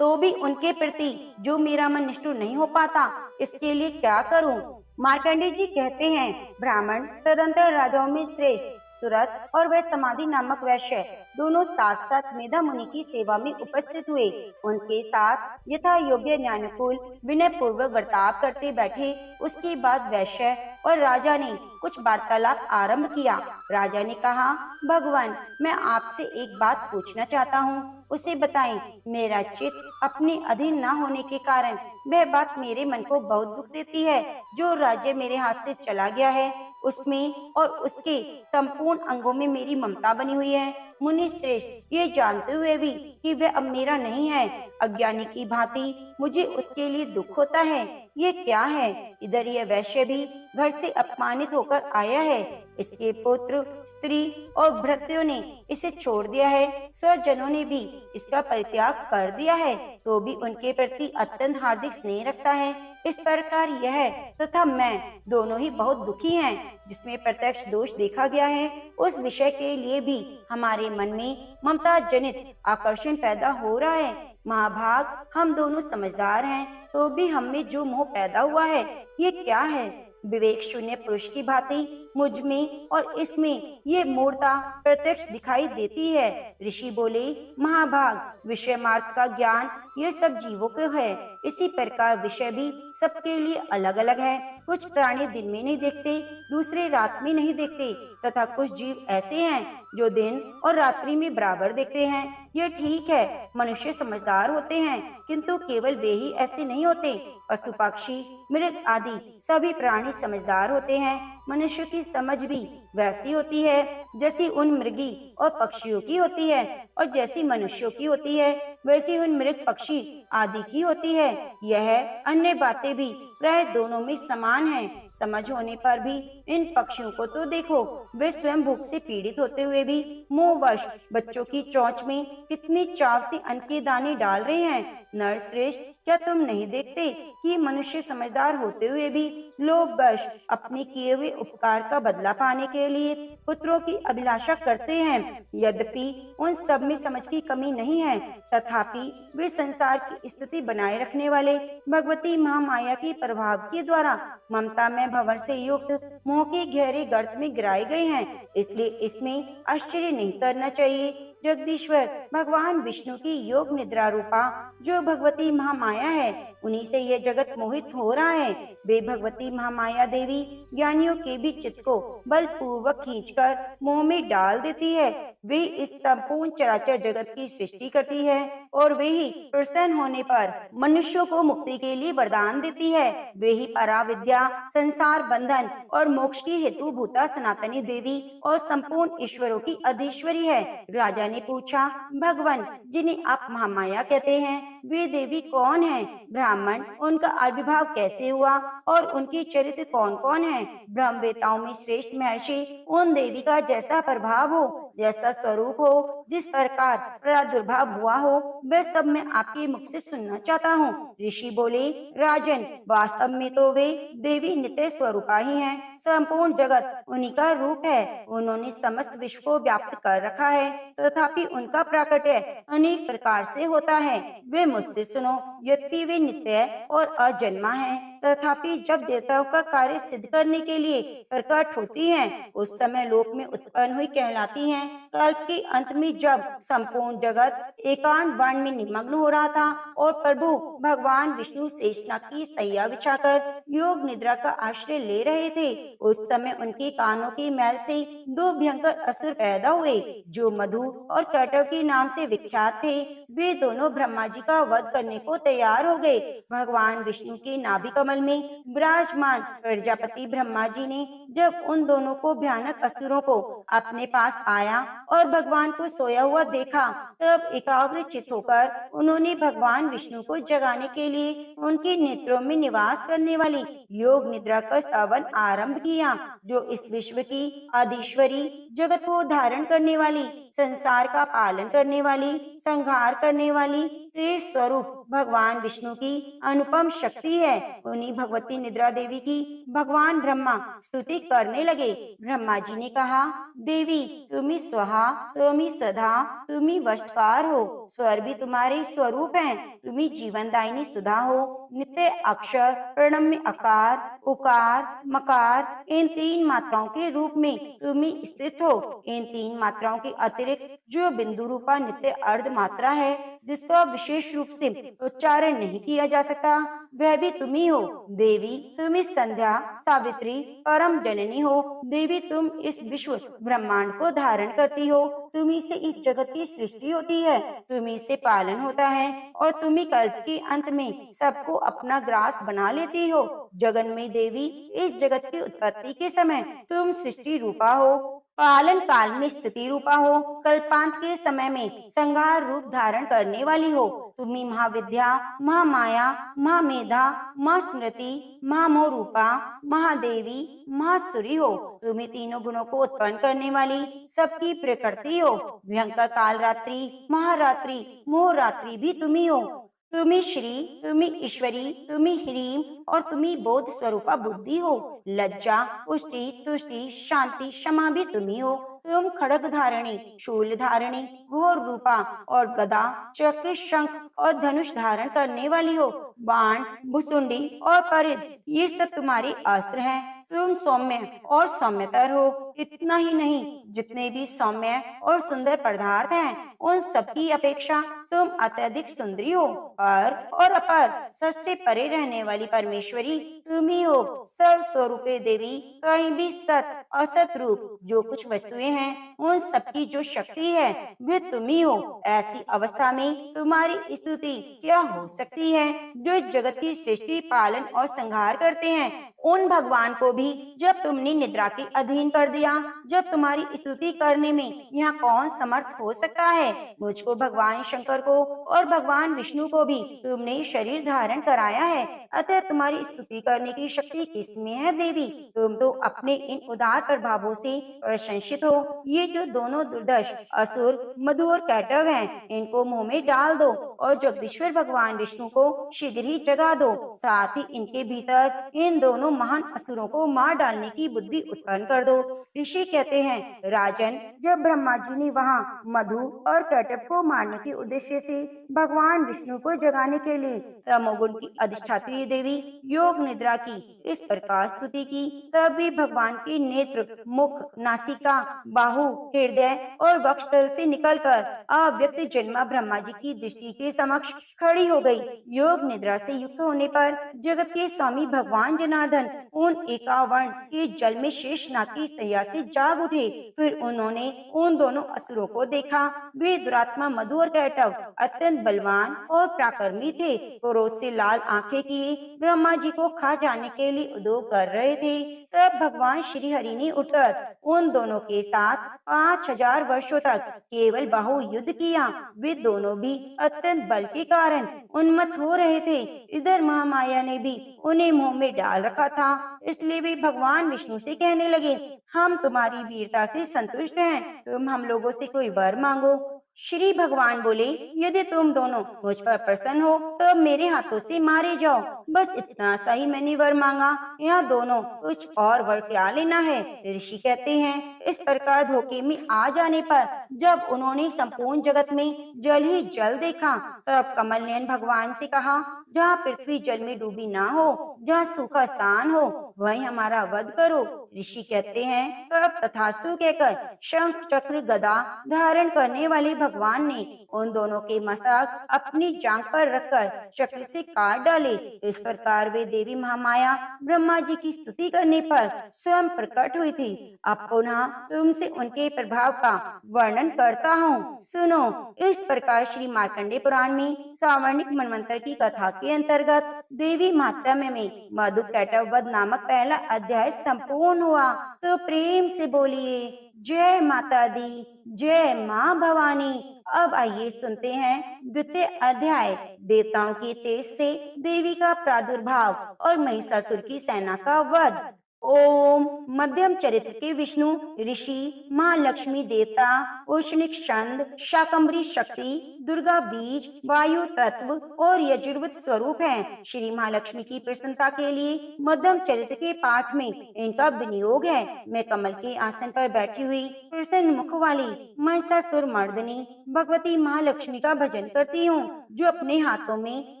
तो भी उनके प्रति जो मेरा मन निष्ठुर नहीं हो पाता, इसके लिए क्या करूं? मार्कंडेय जी कहते हैं, ब्राह्मण तदंतर राजाओं में श्रेष्ठ सुरत और वह समाधि नामक वैश्य दोनों साथ साथ मेधा मुनि की सेवा में उपस्थित हुए। उनके साथ यथा योग्य न्यायानुकूल विनय पूर्वक बर्ताव करते बैठे। उसके बाद वैश्य और राजा ने कुछ वार्तालाप आरंभ किया। राजा ने कहा, भगवान, मैं आपसे एक बात पूछना चाहता हूँ, उसे बताएं। मेरा चित्त अपने अधीन न होने के कारण वह बात मेरे मन को बहुत दुख देती है। जो राज्य मेरे हाथ से चला गया है, उसमें और उसके संपूर्ण अंगों में मेरी ममता बनी हुई है। मुनि श्रेष्ठ, ये जानते हुए भी कि वह अब मेरा नहीं है, अज्ञानी की भांति मुझे उसके लिए दुख होता है। ये क्या है? इधर यह वैश्य भी घर से अपमानित होकर आया है। इसके पुत्र, स्त्री और भृत्यों ने इसे छोड़ दिया है। स्वजनों ने भी इसका परित्याग कर दिया है, तो भी उनके प्रति अत्यंत हार्दिक स्नेह रखता है। इस प्रकार यह तथा मैं दोनों ही बहुत दुखी हैं। जिसमें प्रत्यक्ष दोष देखा गया है, उस विषय के लिए भी हमारे मन में ममता जनित आकर्षण पैदा हो रहा है। महाभाग, हम दोनों समझदार हैं, तो भी हम में जो मोह पैदा हुआ है, ये क्या है? विवेक शून्य पुरुष की भांति मुझ में और इसमें ये मूर्ता प्रत्यक्ष दिखाई देती है। ऋषि बोले, महाभाग, विषय मार्ग का ज्ञान ये सब जीवों को है, इसी प्रकार विषय भी सबके लिए अलग अलग है। कुछ प्राणी दिन में नहीं देखते, दूसरे रात में नहीं देखते, तथा कुछ जीव ऐसे हैं जो दिन और रात्रि में बराबर देखते हैं। ये ठीक है, मनुष्य समझदार होते हैं, किंतु केवल वे ही ऐसे नहीं होते। पशु पक्षी मृग आदि सभी प्राणी समझदार होते हैं। मनुष्य की समझ भी वैसी होती है जैसी उन मृगी और पक्षियों की होती है, और जैसी मनुष्यों की होती है वैसी उन मृग पक्षी आदि की होती है। यह अन्य बातें भी प्राय दोनों में समान है। समझ होने पर भी इन पक्षियों को तो देखो, वे स्वयं भूख से पीड़ित होते हुए भी मोहवश बच्चों की चोंच में कितनी चाव से अन्न के दाने डाल रहे हैं। नरश्रेष्ठ, क्या तुम नहीं देखते कि मनुष्य समझदार होते हुए भी लोभवश अपने किए हुए उपकार का बदला पाने के लिए पुत्रों की अभिलाषा करते हैं? यद्यपि उन सब में समझ की कमी नहीं है, तथापि वे संसार की स्थिति बनाए रखने वाले भगवती महामाया के प्रभाव के द्वारा ममता में भंवर से युक्त मोह के गहरे गर्त में गिराए गए हैं। इसलिए इसमें आश्चर्य नहीं करना चाहिए। जगदीश्वर भगवान विष्णु की योग निद्रा रूपा जो भगवती महामाया है, उन्हीं से यह जगत मोहित हो रहा है। वे भगवती महामाया देवी ज्ञानियों के भी चित्त को बलपूर्वक खींचकर मोह में डाल देती है। वे इस संपूर्ण चराचर जगत की सृष्टि करती है, और वे ही प्रसन्न होने पर मनुष्यों को मुक्ति के लिए वरदान देती है। वे ही पराविद्या, संसार बंधन और मोक्ष की हेतु भूता सनातनी देवी और संपूर्ण ईश्वरों की अधीश्वरी है। राजा ने पूछा, भगवान, जिन्हें आप महामाया कहते हैं, वे देवी कौन हैं? ब्राह्मण, उनका आविर्भाव कैसे हुआ और उनके चरित्र कौन कौन है? ब्रह्मवेताओं में श्रेष्ठ महर्षि उन देवी का जैसा प्रभाव हो, जैसा स्वरूप हो, जिस प्रकार प्रादुर्भाव हुआ हो, वह सब मैं आपके मुख से सुनना चाहता हूँ। ऋषि बोले, राजन, वास्तव में तो वे देवी नित्य स्वरूपा ही हैं। संपूर्ण जगत उन्हीं का रूप है। उन्होंने समस्त विश्व को व्याप्त कर रखा है, तथापि उनका प्राकट्य अनेक प्रकार से होता है। वे मुझसे सुनो, यद्यपि वे नित्य और अजन्मा है, तथापि जब देवताओं का कार्य सिद्ध करने के लिए प्रकट होती हैं, उस समय लोक में उत्पन्न हुई कहलाती हैं। कल्प के अंत में जब संपूर्ण जगत एकांत वर्ण में निमग्न हो रहा था और प्रभु भगवान विष्णु शेषनाग की सैया बिछाकर योग निद्रा का आश्रय ले रहे थे, उस समय उनके कानों की मैल से दो भयंकर असुर पैदा हुए, जो मधु और कैटव के नाम से विख्यात थे। वे दोनों ब्रह्मा जी का वध करने को तैयार हो गए। भगवान विष्णु के नाभि कमल में विराजमान प्रजापति ब्रह्मा जी ने जब उन दोनों को भयानक असुरों को अपने पास आया और भगवान को सोया हुआ देखा, तब एकाग्रचित्त होकर उन्होंने भगवान विष्णु को जगाने के लिए उनके नेत्रों में निवास करने वाली योग निद्रा का स्तवन आरंभ किया, जो इस विश्व की आदिश्वरी, जगत को धारण करने वाली, संसार का पालन करने वाली, संहार करने वाली तेज स्वरूप भगवान विष्णु की अनुपम शक्ति है। उन्हीं भगवती निद्रा देवी की भगवान ब्रह्मा स्तुति करने लगे। ब्रह्मा जी ने कहा, देवी तुम्ही स्वहा, तुम्ही सदा, तुम्ही वशकार हो, स्वर भी तुम्हारे स्वरूप हैं, तुम्ही जीवनदायिनी सुधा हो, नित्य अक्षर, प्रणम्य आकार, उकार, मकार, इन तीन मात्राओं के रूप में तुम्ही स्थित हो। इन तीन मात्राओं के अतिरिक्त जो बिंदु रूपा नित्य अर्ध मात्रा है, जिसका विशेष रूप से उच्चारण नहीं किया जा सकता, वह भी तुम्ही हो। देवी तुम इस संध्या सावित्री परम जननी हो। देवी तुम इस विश्व ब्रह्मांड को धारण करती हो, तुम्ही से इस जगत की सृष्टि होती है, तुम्ही से पालन होता है और तुम्ही कल्प के अंत में सबको अपना ग्रास बना लेती हो। जगन में देवी इस जगत की उत्पत्ति के समय तुम सृष्टि रूपा हो, पालन काल में स्थिति रूपा हो, कल्पांत के समय में संहार रूप धारण करने वाली हो। तुम्ही महाविद्या, महामाया, महामेधा, महास्मृति, महामोह रूपा, महादेवी, महासुरी हो। तुम्ही तीनों गुणों को उत्पन्न करने वाली सबकी प्रकृति हो। भयंकर काल रात्रि, महारात्रि, मोहरात्रि भी तुम्ही हो। तुम्ही श्री, तुम्ही ईश्वरी, तुम्ही ह्रीम और तुम्ही बोध स्वरूपा बुद्धि हो। लज्जा, पुष्टि, तुष्टि, शांति, क्षमा भी तुम्ही हो। तुम खड़ग धारणी, शूल धारणी, घोर रूपा और गदा, चक्र, शंख और धनुष धारण करने वाली हो। बाण, भुसुंडी और परिध ये सब तुम्हारे अस्त्र हैं। तुम सौम्य और सौम्यतर हो। इतना ही नहीं, जितने भी सौम्य और सुंदर पदार्थ हैं, उन सबकी अपेक्षा तुम अत्यधिक सुंदरी हो। पर और अपर सबसे परे रहने वाली परमेश्वरी तुम ही हो। सर्व स्वरूपे देवी, कहीं भी सत असत रूप जो कुछ वस्तुएं हैं, उन सबकी जो शक्ति है वे तुम ही हो। ऐसी अवस्था में तुम्हारी स्तुति क्या हो सकती है? जो इस जगत की सृष्टि, पालन और संहार करते हैं, उन भगवान को भी जब तुमने निद्रा के अधीन कर दिया, जब तुम्हारी स्तुति करने में यहाँ कौन समर्थ हो सकता है? मुझको, भगवान शंकर को और भगवान विष्णु को भी तुमने शरीर धारण कराया है, अतः तुम्हारी स्तुति करने की शक्ति किसमें है देवी? तुम तो अपने इन उदार प्रभावों से प्रशंसित हो। ये जो दोनों दुर्दश असुर मधु और कैटव हैं, इनको मुंह में डाल दो और जगदीश्वर भगवान विष्णु को शीघ्र ही जगा दो। साथ ही इनके भीतर इन दोनों महान असुरों को मार डालने की बुद्धि उत्पन्न कर दो। ऋषि कहते हैं, राजन, जब ब्रह्मा जी ने वहाँ मधु और कैटव को मारने के उद्देश्य से भगवान विष्णु को जगाने के लिए तमोगुण की अधिष्ठात्री देवी योग निद्रा की इस प्रकार स्तुति की, तब भी भगवान के नेत्र, मुख, नासिका, बाहु, हृदय और वक्षस्थल से निकलकर अव्यक्त जन्मा ब्रह्मा जी की दृष्टि के समक्ष खड़ी हो गई। योग निद्रा से युक्त होने पर जगत के स्वामी भगवान जनार्दन उन 51 के जल में शेषनाग की सैया से जाग उठे। फिर उन्होंने उन दोनों असुरों को देखा। वे दुरात्मा मधु और कैटव अत्यंत बलवान और पराक्रमी थे। क्रोध से लाल आंखें किए ब्रह्मा जी को खा जाने के लिए उद्योग कर रहे थे। तब भगवान श्री हरि ने उठकर उन दोनों के साथ 5000 वर्षों तक केवल बाहु युद्ध किया। वे दोनों भी अत्यंत बल के कारण उन्मत्त हो रहे थे। इधर महामाया ने भी उन्हें मुंह में डाल रखा था, इसलिए वे भगवान विष्णु से कहने लगे, हम तुम्हारी वीरता से संतुष्ट हैं, तुम हम लोगों से कोई वर मांगो। श्री भगवान बोले, यदि तुम दोनों मुझ पर प्रसन्न हो तो अब मेरे हाथों से मारे जाओ। बस इतना सा ही मैंने वर मांगा, यहाँ दोनों कुछ और वर क्या लेना है। ऋषि कहते हैं, इस प्रकार धोखे में आ जाने पर जब उन्होंने संपूर्ण जगत में जल ही जल देखा, तब कमल नयन भगवान से कहा, जहाँ पृथ्वी जल में डूबी ना हो, जहाँ सूखा स्थान हो, वहीं हमारा वध करो। ऋषि कहते हैं, तब तथास्तु कहकर शंख चक्र गदा धारण करने वाले भगवान ने उन दोनों के मस्तक अपनी जांघ पर रखकर चक्र से काट डाले। इस प्रकार वे देवी महामाया ब्रह्मा जी की स्तुति करने पर स्वयं प्रकट हुई थी। अब पुनः तुमसे उनके प्रभाव का वर्णन करता हूँ, सुनो। इस प्रकार श्री मार्कंडे पुराण में सावर्णिक मनवंतर की कथा के अंतर्गत देवी महात्म्य में मधु कैटव वध नामक पहला अध्याय संपूर्ण हुआ। तो प्रेम से बोलिए, जय माता दी, जय माँ भवानी। अब आइए सुनते हैं द्वितीय अध्याय, देवताओं के तेज से देवी का प्रादुर्भाव और महिषासुर की सेना का वध। ओम। मध्यम चरित्र के विष्णु ऋषि, महालक्ष्मी देवता, उष्णिक छंद, शाकंभरी शक्ति, दुर्गा बीज, वायु तत्व और यजुर्वेद स्वरूप हैं। श्री महालक्ष्मी की प्रसन्नता के लिए मध्यम चरित्र के पाठ में इनका विनियोग है। मैं कमल के आसन पर बैठी हुई प्रसन्न मुख वाली महिषासुर मर्दिनी भगवती महालक्ष्मी का भजन करती हूँ, जो अपने हाथों में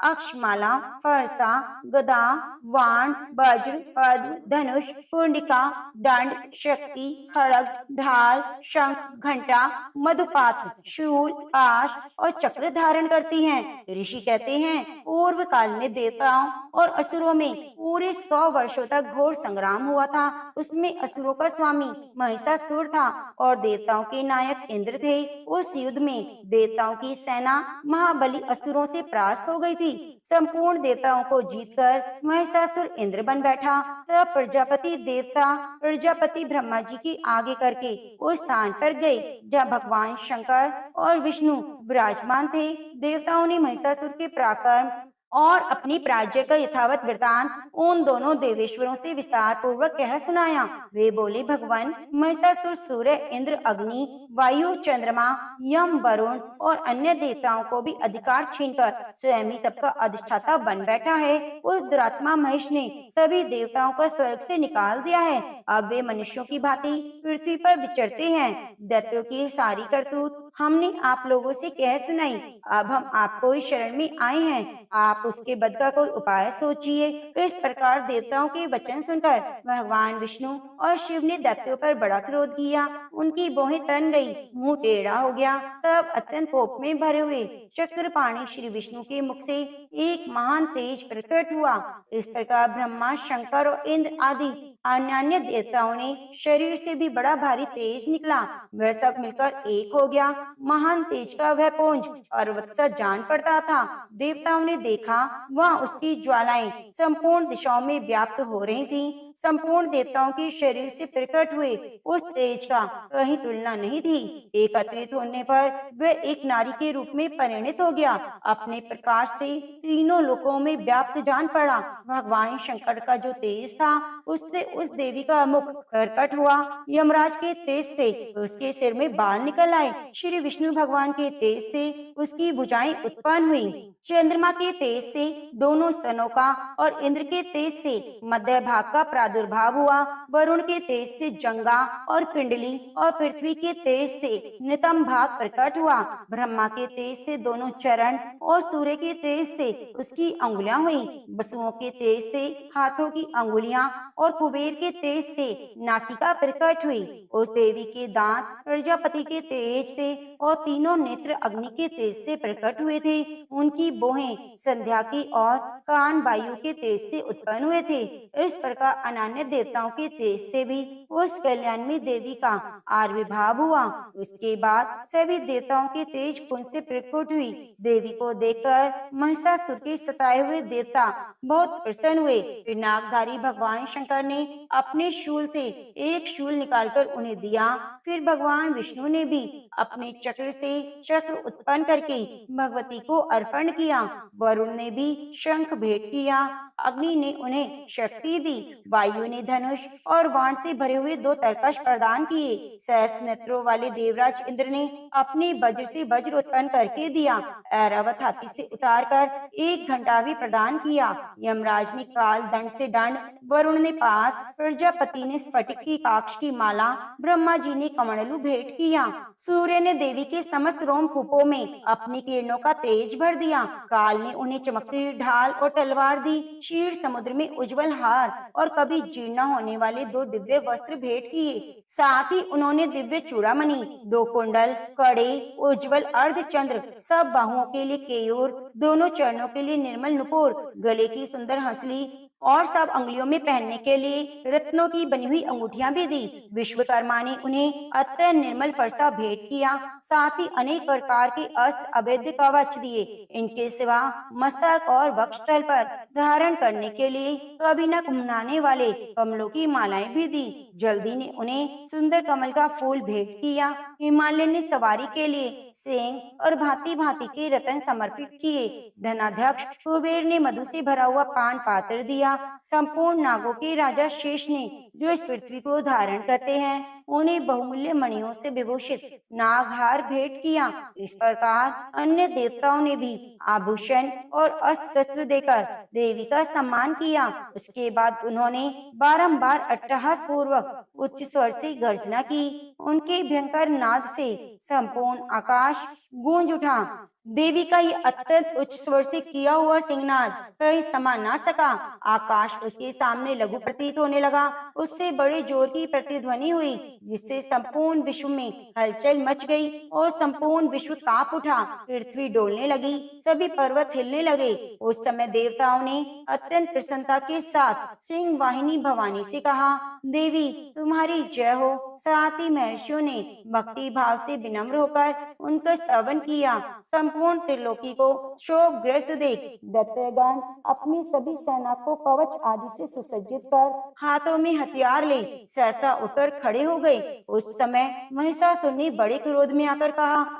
अक्षमाला, फरसा, गदा, वाण, वज्र, पद्म, धनुष, पूर्णिका, दंड, शक्ति, खड़ग, ढाल, शंख, घंटा, मधुपात्र, शूल, पाश और चक्र धारण करती हैं। ऋषि कहते हैं, पूर्व काल में देवताओं और असुरों में पूरे 100 वर्षों तक घोर संग्राम हुआ था। उसमें असुरों का स्वामी महिषासुर था और देवताओं के नायक इंद्र थे। उस युद्ध में देवताओं की सेना महाबली असुरों से परास्त हो गई थी। संपूर्ण देवताओं को जीतकर महिषासुर इंद्र बन बैठा। तब प्रजापति देवता प्रजापति ब्रह्मा जी की आगे करके उस स्थान पर गए जहाँ भगवान शंकर और विष्णु विराजमान थे। देवताओं ने महिषासुर के पराक्रम और अपनी पराजय का यथावत वृतांत उन दोनों देवेश्वरों से विस्तार पूर्वक कह सुनाया। वे बोले, भगवान, महिषासुर सूर्य, इंद्र, अग्नि, वायु, चंद्रमा, यम, वरुण और अन्य देवताओं को भी अधिकार छीनकर स्वयं ही सबका अधिष्ठाता बन बैठा है। उस दुरात्मा महेश ने सभी देवताओं को स्वर्ग से निकाल दिया है। अब वे मनुष्यों की भांति पृथ्वी पर विचरते हैं। दैत्यों की सारी करतूत हमने आप लोगों से कह सुनाई। अब हम आपको ही शरण में आए हैं, आप उसके बद का कोई उपाय सोचिए। इस प्रकार देवताओं के वचन सुनकर भगवान विष्णु और शिव ने दैत्यों पर बड़ा क्रोध किया। उनकी भौहें तन गई, मुंह टेढ़ा हो गया। तब अत्यंत कोप में भरे हुए चक्रपाणी श्री विष्णु के मुख से एक महान तेज प्रकट हुआ। इस प्रकार ब्रह्मा, शंकर और इंद्र आदि अन्य देवताओं ने शरीर से भी बड़ा भारी तेज निकला। वह सब मिलकर एक हो गया। महान तेज का वह पुंज पर्वत सा जान पड़ता था। देवताओं ने देखा, वहाँ उसकी ज्वालाएं संपूर्ण दिशाओं में व्याप्त हो रही थीं। संपूर्ण देवताओं के शरीर से प्रकट हुए उस तेज का कहीं तुलना नहीं थी। एकत्रित होने पर वह एक नारी के रूप में परिणित हो गया। अपने प्रकाश से तीनों लोकों में व्याप्त जान पड़ा। भगवान शंकर का जो तेज था, उससे उस देवी का मुख प्रकट हुआ। यमराज के तेज से उसके सिर में बाल निकल आए। श्री विष्णु भगवान के तेज से उसकी भुजाएं उत्पन्न हुई। चंद्रमा के तेज से दोनों स्तनों का और इंद्र के तेज से मध्य भाग का प्रादुर्भाव हुआ। वरुण के तेज से जंगा और पिंडली और पृथ्वी के तेज से नितंब भाग प्रकट हुआ। ब्रह्मा के तेज से दोनों चरण और सूर्य के तेज से उसकी अंगुलियां हुई। वसुओं के तेज से हाथों की अंगुलियां और कुबेर के तेज से नासिका प्रकट हुई। उस देवी के दांत प्रजापति के तेज से और तीनों नेत्र अग्नि के तेज से प्रकट हुए थे। उनकी भौहें संध्या की और कान वायु के तेज से उत्पन्न हुए थे। इस प्रकार अन्य देवताओं के तेज से भी उस कल्याणी देवी का आविर्भाव हुआ। उसके बाद सभी देवताओं के तेज पुंज से प्रकट हुई। देवी को देखकर महिषासुर के सताए हुए देवता बहुत प्रसन्न हुए। फिर नागधारी भगवान शंकर ने अपने शूल से एक शूल निकालकर उन्हें दिया। फिर भगवान विष्णु ने भी अपने चक्र से चक्र उत्पन्न करके भगवती को अर्पण किया। वरुण ने भी शंख भेंट किया। अग्नि ने उन्हें शक्ति दी। वायु वायु ने धनुष और बाण से भरे हुए 2 तरकश प्रदान किए। सहस्त्र नेत्रों वाले देवराज इंद्र ने अपने वज्र से वज्र उत्पन्न करके दिया। ऐरावत हाथी से उतार कर 1 घंटा भी प्रदान किया। यमराज ने काल दंड से दंड, वरुण ने पास, प्रजापति ने स्फटिक की काक्ष की माला, ब्रह्मा जी ने कमंडलू भेंट किया। सूर्य ने देवी के समस्त रोमकूपों में अपनी किरणों का तेज भर दिया। काल ने उन्हें चमकती हुई ढाल और तलवार दी। क्षीर समुद्र में उज्जवल हार और कभी जीर्ण न होने वाले 2 दिव्य वस्त्र भेंट किए। साथ ही उन्होंने दिव्य चूड़ामणि, 2 कुंडल, कड़े, उज्जवल अर्धचंद्र, सब बाहुओं के लिए केयूर, दोनों चरणों के लिए निर्मल नुपुर, गले की सुंदर हंसली और सब अंगुलियों में पहनने के लिए रत्नों की बनी हुई अंगूठियां भी दी। विश्वकर्मा ने उन्हें अत्यंत निर्मल फरसा भेंट किया। साथ ही अनेक प्रकार के अस्त्र अभेद्य कवच दिए। इनके सिवा मस्तक और वक्षस्थल पर धारण करने के लिए कभी न कुमलाने वाले कमलों की मालाएं भी दी। जल्दी ने उन्हें सुंदर कमल का फूल भेंट किया। हिमालय ने सवारी के लिए सेंग और भांति भांति के रत्न समर्पित किए। धनाध्यक्ष कुबेर ने मधु से भरा हुआ पान पात्र दिया। संपूर्ण नागों के राजा शेष ने, जो इस पृथ्वी को धारण करते हैं, उन्हें बहुमूल्य मणियों से विभूषित नागहार भेंट किया। इस प्रकार अन्य देवताओं ने भी आभूषण और अस्त्र शस्त्र देकर देवी का सम्मान किया। उसके बाद उन्होंने बारंबार अट्टहास पूर्वक उच्च स्वर से गर्जना की। उनके भयंकर नाद से संपूर्ण आकाश गूंज उठा। देवी का ये अत्यंत उच्च स्वर से किया हुआ सिंहनाद कहीं समा ना सका। आकाश उसके सामने लघु प्रतीत होने लगा। उससे बड़े जोर की प्रतिध्वनि हुई, जिससे संपूर्ण विश्व में हलचल मच गई और संपूर्ण विश्व कांप उठा। पृथ्वी डोलने लगी, सभी पर्वत हिलने लगे। उस समय देवताओं ने अत्यंत प्रसन्नता के साथ सिंह वाहिनी भवानी से कहा, देवी तुम्हारी जय हो। साथ ही महर्षियों ने भक्ति भाव से विनम्र होकर उनका स्तवन किया। संपूर्ण त्रिलोकी को शोकग्रस्त देख दैत्यगण अपनी सभी सेना को कवच आदि से सुसज्जित कर हाथों में हथियार ले सहसा उठकर खड़े हो गए। उस समय महिषासुर ने बड़े क्रोध में आकर कहा,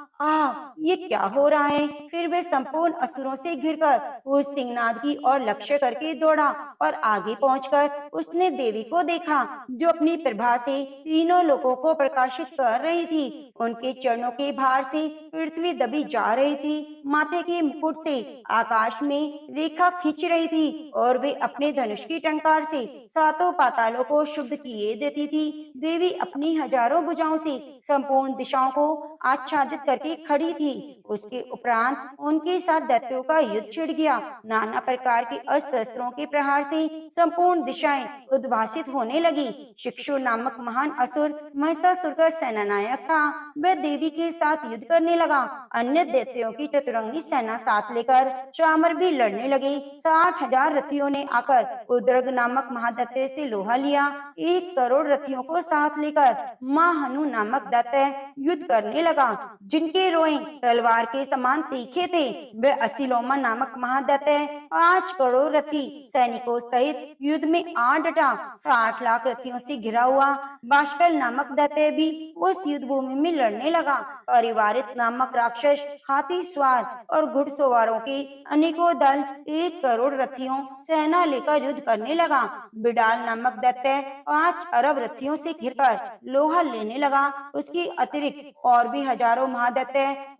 ये क्या हो रहा है? फिर वे संपूर्ण असुरों से घिरकर उस सिंहनाद की ओर लक्ष्य करके दौड़ा और आगे पहुंचकर उसने देवी को देखा, जो अपनी प्रभा से तीनों लोगों को प्रकाशित कर रही थी। उनके चरणों के भार से पृथ्वी दबी जा रही थी। माथे के मुकुट से आकाश में रेखा खींच रही थी और वे अपने धनुष की टंकार से सातों पातालों को शुद्ध किए देती थी। देवी अपनी हजारों भुजाओं से संपूर्ण दिशाओं को आच्छादित करके खड़ी थी। उसके उपरांत उनके साथ दैत्यों का युद्ध छिड़ गया। नाना प्रकार के अस्त्र शस्त्रों के प्रहार से संपूर्ण दिशाएं उद्भासित होने लगी। शिक्षु नामक महान असुर महिषासुर का सेनानायक था। वह देवी के साथ युद्ध करने लगा। अन्य दैत्यों की चतुरंगी सेना साथ लेकर चामर भी लड़ने लगे। 60,000 रथियों ने आकर उद्रग नामक महादैत्य से लोहा लिया। 1 करोड़ रथियों को साथ लेकर महाहनु नामक दैत्य युद्ध करने लगा, जिनके रोए तलवार के समान तीखे थे। वह असिलोमा नामक महादैत्य 5 करोड़ रथी सैनिकों सहित युद्ध में आ डटा। 60 लाख रथियों से घिरा हुआ बाष्कल नामक दैत्य भी उस युद्ध भूमि में लड़ने लगा। परिवारित नामक राक्षस हाथी सवार और घुड़सवारों के अनेकों दल 1 करोड़ रथियों सेना लेकर युद्ध करने लगा। बिडाल नामक दैत्य 5 अरब रथियों से घिरकर लोहा लेने लगा। उसके अतिरिक्त और भी हजारों महादैत्य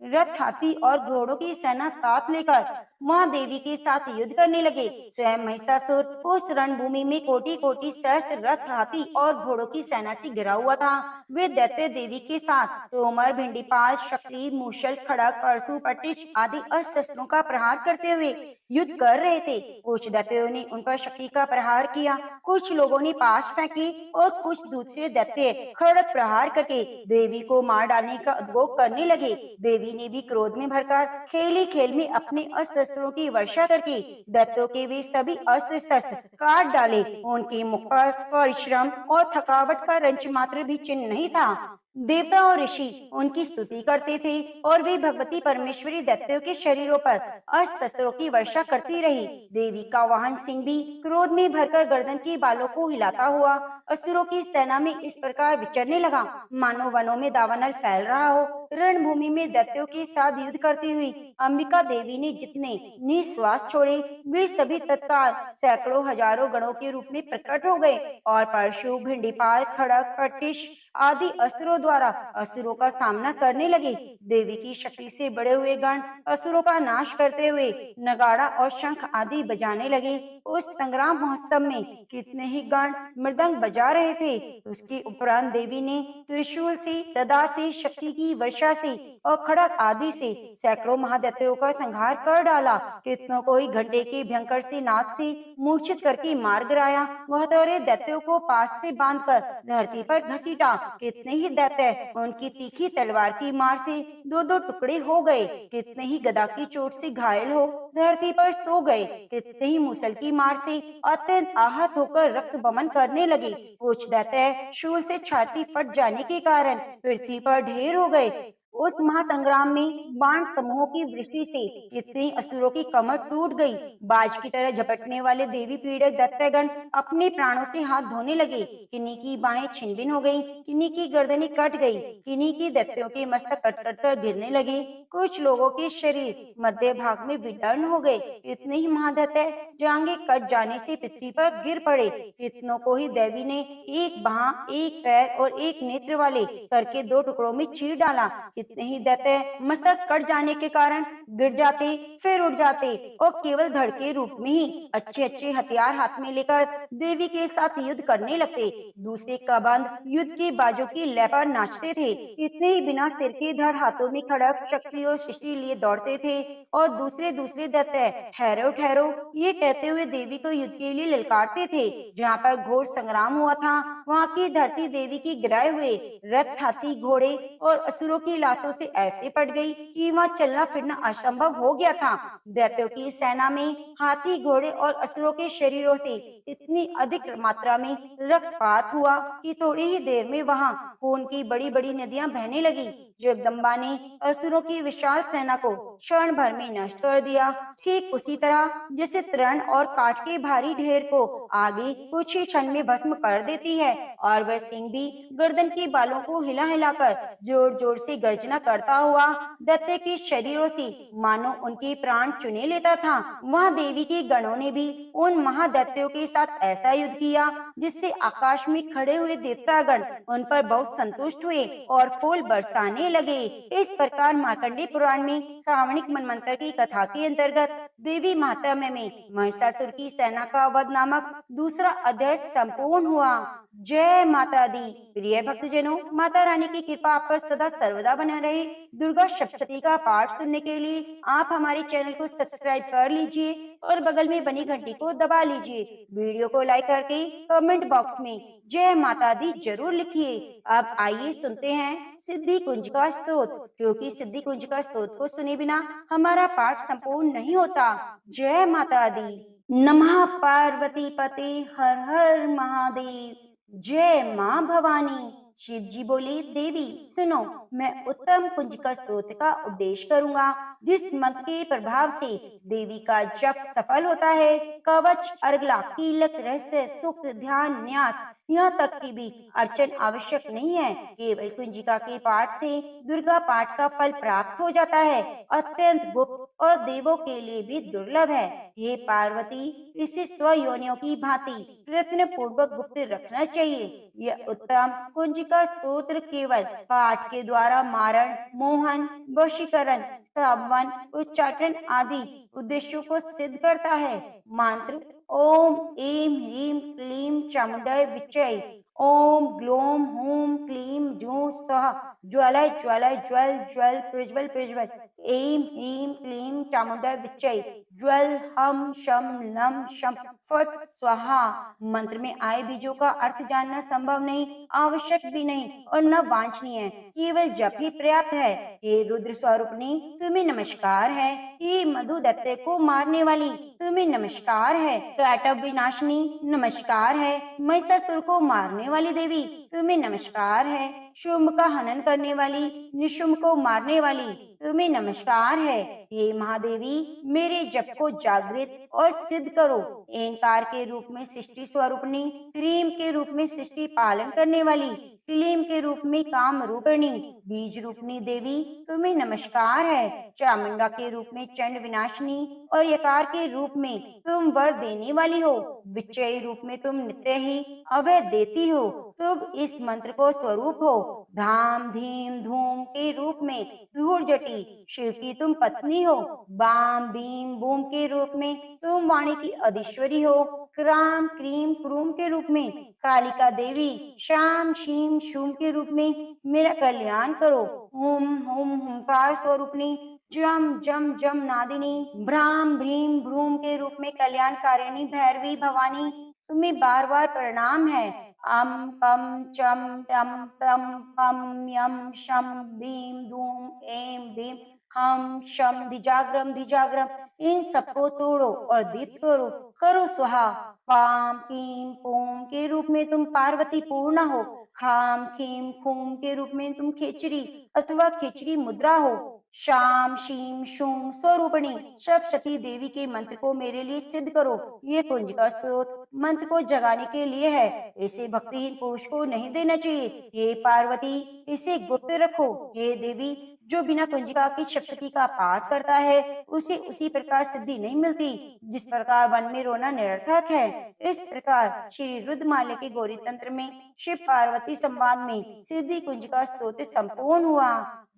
रथ, हाथी और घोड़ों की सेना साथ लेकर महादेवी के साथ युद्ध करने लगे। स्वयं महिषासुर उस रणभूमि में कोटि कोटि सहस्त्र रथ, हाथी और घोड़ों की सेना से घिरा हुआ था। वे दैत्य देवी के साथ तोमर, भिंडीपाल, शक्ति, मूषल, खड़ग, परशु, पटिश आदि अस्त्र शस्त्रों का प्रहार करते हुए युद्ध कर रहे थे। कुछ दैत्यों ने उन पर शक्ति का प्रहार किया, कुछ लोगों ने पाश फेंकी और कुछ दूसरे दैत्य खड़ग प्रहार करके देवी को मार डालने का उद्योग करने लगे। देवी ने भी क्रोध में भरकर खेल ही खेल में अपने अस्त्र शस्त्रों की वर्षा करके दैत्यों के वे सभी अस्त्र शस्त्र काट डाले। उनके मुख पर परिश्रम और थकावट का रंच मात्र भी चिन्ह नहीं था। देवता और ऋषि उनकी स्तुति करते थे और वे भगवती परमेश्वरी दैत्यों के शरीरों पर अस्त्र शस्त्रों की वर्षा करती रही। देवी का वाहन सिंह भी क्रोध में भरकर गर्दन के बालों को हिलाता हुआ असुरों की सेना में इस प्रकार विचरने लगा, मानो वनों में दावानल फैल रहा हो। रणभूमि में दैत्यों के साथ युद्ध करती हुई अंबिका देवी ने जितने निश्वास छोड़े, वे सभी तत्काल सैकड़ों हजारों गणों के रूप में प्रकट हो गए और परशु, भिंडीपाल, खड़ग, पट्टिश आदि अस्त्रों द्वारा असुरों का सामना करने लगे। देवी की शक्ति से बड़े हुए गण असुरों का नाश करते हुए नगाड़ा और शंख आदि बजाने लगे। उस संग्राम महोत्सव में कितने ही गण मृदंग बजा रहे थे। उसके उपरांत देवी ने त्रिशूल से, गदा से, शक्ति की वर्षा से और खड़ग आदि से सैकड़ों महादैत्यों का संहार कर डाला। कितनों को ही घंटे के भयंकर से नाद से मूर्छित करके मार गिराया। वह तोरे दैत्यों को पास से बांधकर धरती पर घसीटा। कितने ही दैत्य उनकी तीखी तलवार की मार से दो दो टुकड़े हो गए। कितने ही गदा की चोट से घायल हो धरती पर सो गए। कितने ही मुसल की मार से अत्यंत आहत होकर रक्त बमन करने लगे। कुछ दैत्य शूल से छाती फट जाने के कारण पृथ्वी पर ढेर हो गए। उस महासंग्राम में बाण समूहों की वृष्टि से कितने असुरों की कमर टूट गई। बाज की तरह झपटने वाले देवी पीड़क दैत्यगण अपने प्राणों से हाथ धोने लगे। किन्हीं की बाहें छिन-भिन हो गईं, किन्हीं की गर्दनें कट गई, किन्हीं की दैत्यों के मस्तक कट-कट कर गिरने लगे। कुछ लोगों के शरीर मध्य भाग में विदीर्ण हो गए। इतने ही महादैत्य जांघें कट जाने से पृथ्वी पर गिर पड़े। कितनों को ही देवी ने एक बाह, एक पैर और एक नेत्र वाले करके दो टुकड़ों में चीर डाला। कितने ही दैत्य मस्तक कट जाने के कारण गिर जाते, फिर उठ जाते और केवल धड़ के रूप में ही अच्छे अच्छे हथियार हाथ में लेकर देवी के साथ युद्ध करने लगते। दूसरे कबंध युद्ध की बाजों की लय पर नाचते थे। इतने ही बिना सिर के धड़ हाथों में खड़ग, शक्ति और सृष्टि लिए दौड़ते थे और दूसरे दूसरे दैत्य ठहरो ठहरो ये कहते हुए देवी को युद्ध के लिए ललकारते थे। जहाँ पर घोर संग्राम हुआ था वहाँ की धरती देवी की गिराए हुए रथ, हाथी, घोड़े और असुरों की लाशों से ऐसे पट गई कि वहाँ चलना फिरना असंभव हो गया था। दैत्यों की सेना में हाथी, घोड़े और असुरों के शरीरों से इतनी अधिक मात्रा में रक्तपात हुआ कि थोड़ी ही देर में वहाँ खून की बड़ी बड़ी नदियां बहने लगी। जगदम्बा ने असुरों की विशाल सेना को क्षण भर में नष्ट कर दिया। ठीक उसी तरह जैसे तृण और काठ के भारी ढेर को आगे कुछ ही क्षण में भस्म कर देती है और वह सिंह भी गर्दन के बालों को हिला हिलाकर जोर जोर से गर्जना करता हुआ दैत्य के शरीरों से मानो उनके प्राण चुने लेता था। वह देवी के गणों ने भी उन महादैत्यों के साथ ऐसा युद्ध किया जिससे आकाश में खड़े हुए देवतागण उन पर बहुत संतुष्ट हुए और फूल बरसाने लगे। इस प्रकार मार्कंडेय पुराण में श्रावणिक मनवंतर की कथा के अंतर्गत देवी महात्म्य में महिषासुर की सेना का वध नामक दूसरा अध्याय संपूर्ण हुआ। जय माता दी। प्रिय भक्तजनों, माता रानी की कृपा आप पर सदा सर्वदा बना रहे। दुर्गा सप्तशती का पाठ सुनने के लिए आप हमारे चैनल को सब्सक्राइब कर लीजिए और बगल में बनी घंटी को दबा लीजिए। वीडियो को लाइक करके कमेंट बॉक्स में जय माता दी जरूर लिखिए। अब आइए सुनते हैं सिद्धि कुंज का स्तोत्र, क्योंकि सिद्धि कुंज का स्तोत्र को सुने बिना हमारा पाठ संपूर्ण नहीं होता। जय माता दी। नमः पार्वती पते हर हर महादेव। जय माँ भवानी। शिव जी बोले, देवी सुनो, मैं उत्तम कुंज का स्तोत्र का उपदेश करूंगा जिस मंत्र के प्रभाव से देवी का जप सफल होता है। कवच, अर्गला, कीलक, रहस्य, सूक्त, ध्यान, न्यास, यहाँ तक की भी अर्चन आवश्यक नहीं है। केवल कुंजिका के पाठ से दुर्गा पाठ का फल प्राप्त हो जाता है। अत्यंत गुप्त और देवों के लिए भी दुर्लभ है। हे पार्वती, इसे स्वयोनियों की भांति प्रयत्न पूर्वक गुप्त रखना चाहिए। यह उत्तम कुंजिका स्तोत्र केवल पाठ के द्वारा मारण, मोहन, वशीकरण, स्तवन, उच्चाटन आदि उद्देश्यों को सिद्ध करता है। मंत्र: ओम ऐं ह्रीं क्लीं चामुंडाय विच्चै। ओम ग्लोम हूं क्लीं जूं सः ज्वालाय ज्वालाय ज्वल ज्वल प्रज्वल प्रज्वल। ऐं ह्रीं क्लीं चामुंडाय विच्चै। ज्वल हम शम लम शम फट स्वाहा। मंत्र में आए बीजों का अर्थ जानना संभव नहीं, आवश्यक भी नहीं और न वांछनीय है। केवल जप ही पर्याप्त है। हे रुद्र स्वरूपनी, तुम्हें नमस्कार है। हे मधु दैत्य को मारने वाली, तुम्हें नमस्कार है। काटव विनाशिनी, नमस्कार है। महिषासुर को मारने वाली देवी, तुम्हें नमस्कार है। शुंभ का हनन करने वाली, निशुंभ को मारने वाली, तुम्हें नमस्कार है। हे महादेवी, मेरे जप को जागृत और सिद्ध करो। एंकार के रूप में सृष्टि स्वरूपनी, ह्रीम के रूप में सृष्टि पालन करने वाली, क्लीम के रूप में काम रूपिणी, बीज रूपनी देवी तुम्हें नमस्कार है। चामुंडा के रूप में चंड विनाशिनी और यकार के रूप में तुम वर देने वाली हो। विचय रूप में तुम नित्य ही अभय देती हो। तुम इस मंत्र को स्वरूप हो। धाम धीम धूम के रूप में धूर जटी शिव की तुम पत्नी हो। बाम भीम बूम के रूप में तुम वाणी की अधीश्वरी हो। क्राम क्रीम क्रूम के रूप में कालिका देवी, शाम शीम शूम के रूप में मेरा कल्याण करो। हुम हुम हुंकार स्वरूपनी, जम जम जम नादिनी, भ्राम भ्रीम भ्रूम के रूप में कल्याणकारिणी भैरवी भवानी तुम्हें बार बार प्रणाम है। अम पम चम टम तम पम यम शम भीम धूम एम भीम हम शम धिजाग्रम धिजाग्रम, इन सबको तोड़ो और दीप्त करो। करो स्वाहा। पाम पीम पोम के रूप में तुम पार्वती पूर्ण हो। खाम खीम खूम के रूप में तुम खिचड़ी अथवा खिचड़ी मुद्रा हो। शाम शीम शूम स्वरूपणी सप्तशती देवी के मंत्र को मेरे लिए सिद्ध करो। ये कुंजिका स्त्रोत मंत्र को जगाने के लिए है, इसे भक्तिहीन पुरुष को नहीं देना चाहिए। हे पार्वती, इसे गुप्त रखो। हे देवी, जो बिना कुंजिका की सप्तशती का पाठ करता है उसे उसी प्रकार सिद्धि नहीं मिलती जिस प्रकार वन में रोना निरर्थक है। इस प्रकार श्री रुद्रमाला के गौरी तंत्र में शिव पार्वती संवाद में सिद्धि कुंजिका स्तोत्र संपूर्ण हुआ।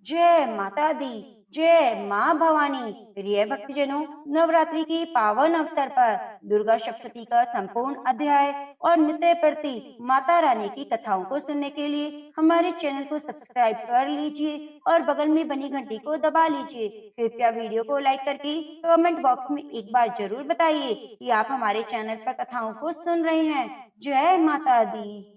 जय माता दी, जय माँ भवानी। प्रिय भक्तजनों, नवरात्रि के पावन अवसर पर दुर्गा सप्तशती का संपूर्ण अध्याय और नित्य प्रति माता रानी की कथाओं को सुनने के लिए हमारे चैनल को सब्सक्राइब कर लीजिए और बगल में बनी घंटी को दबा लीजिए। कृपया वीडियो को लाइक करके कमेंट बॉक्स में एक बार जरूर बताइए कि आप हमारे चैनल पर कथाओं को सुन रहे हैं। जय माता दी।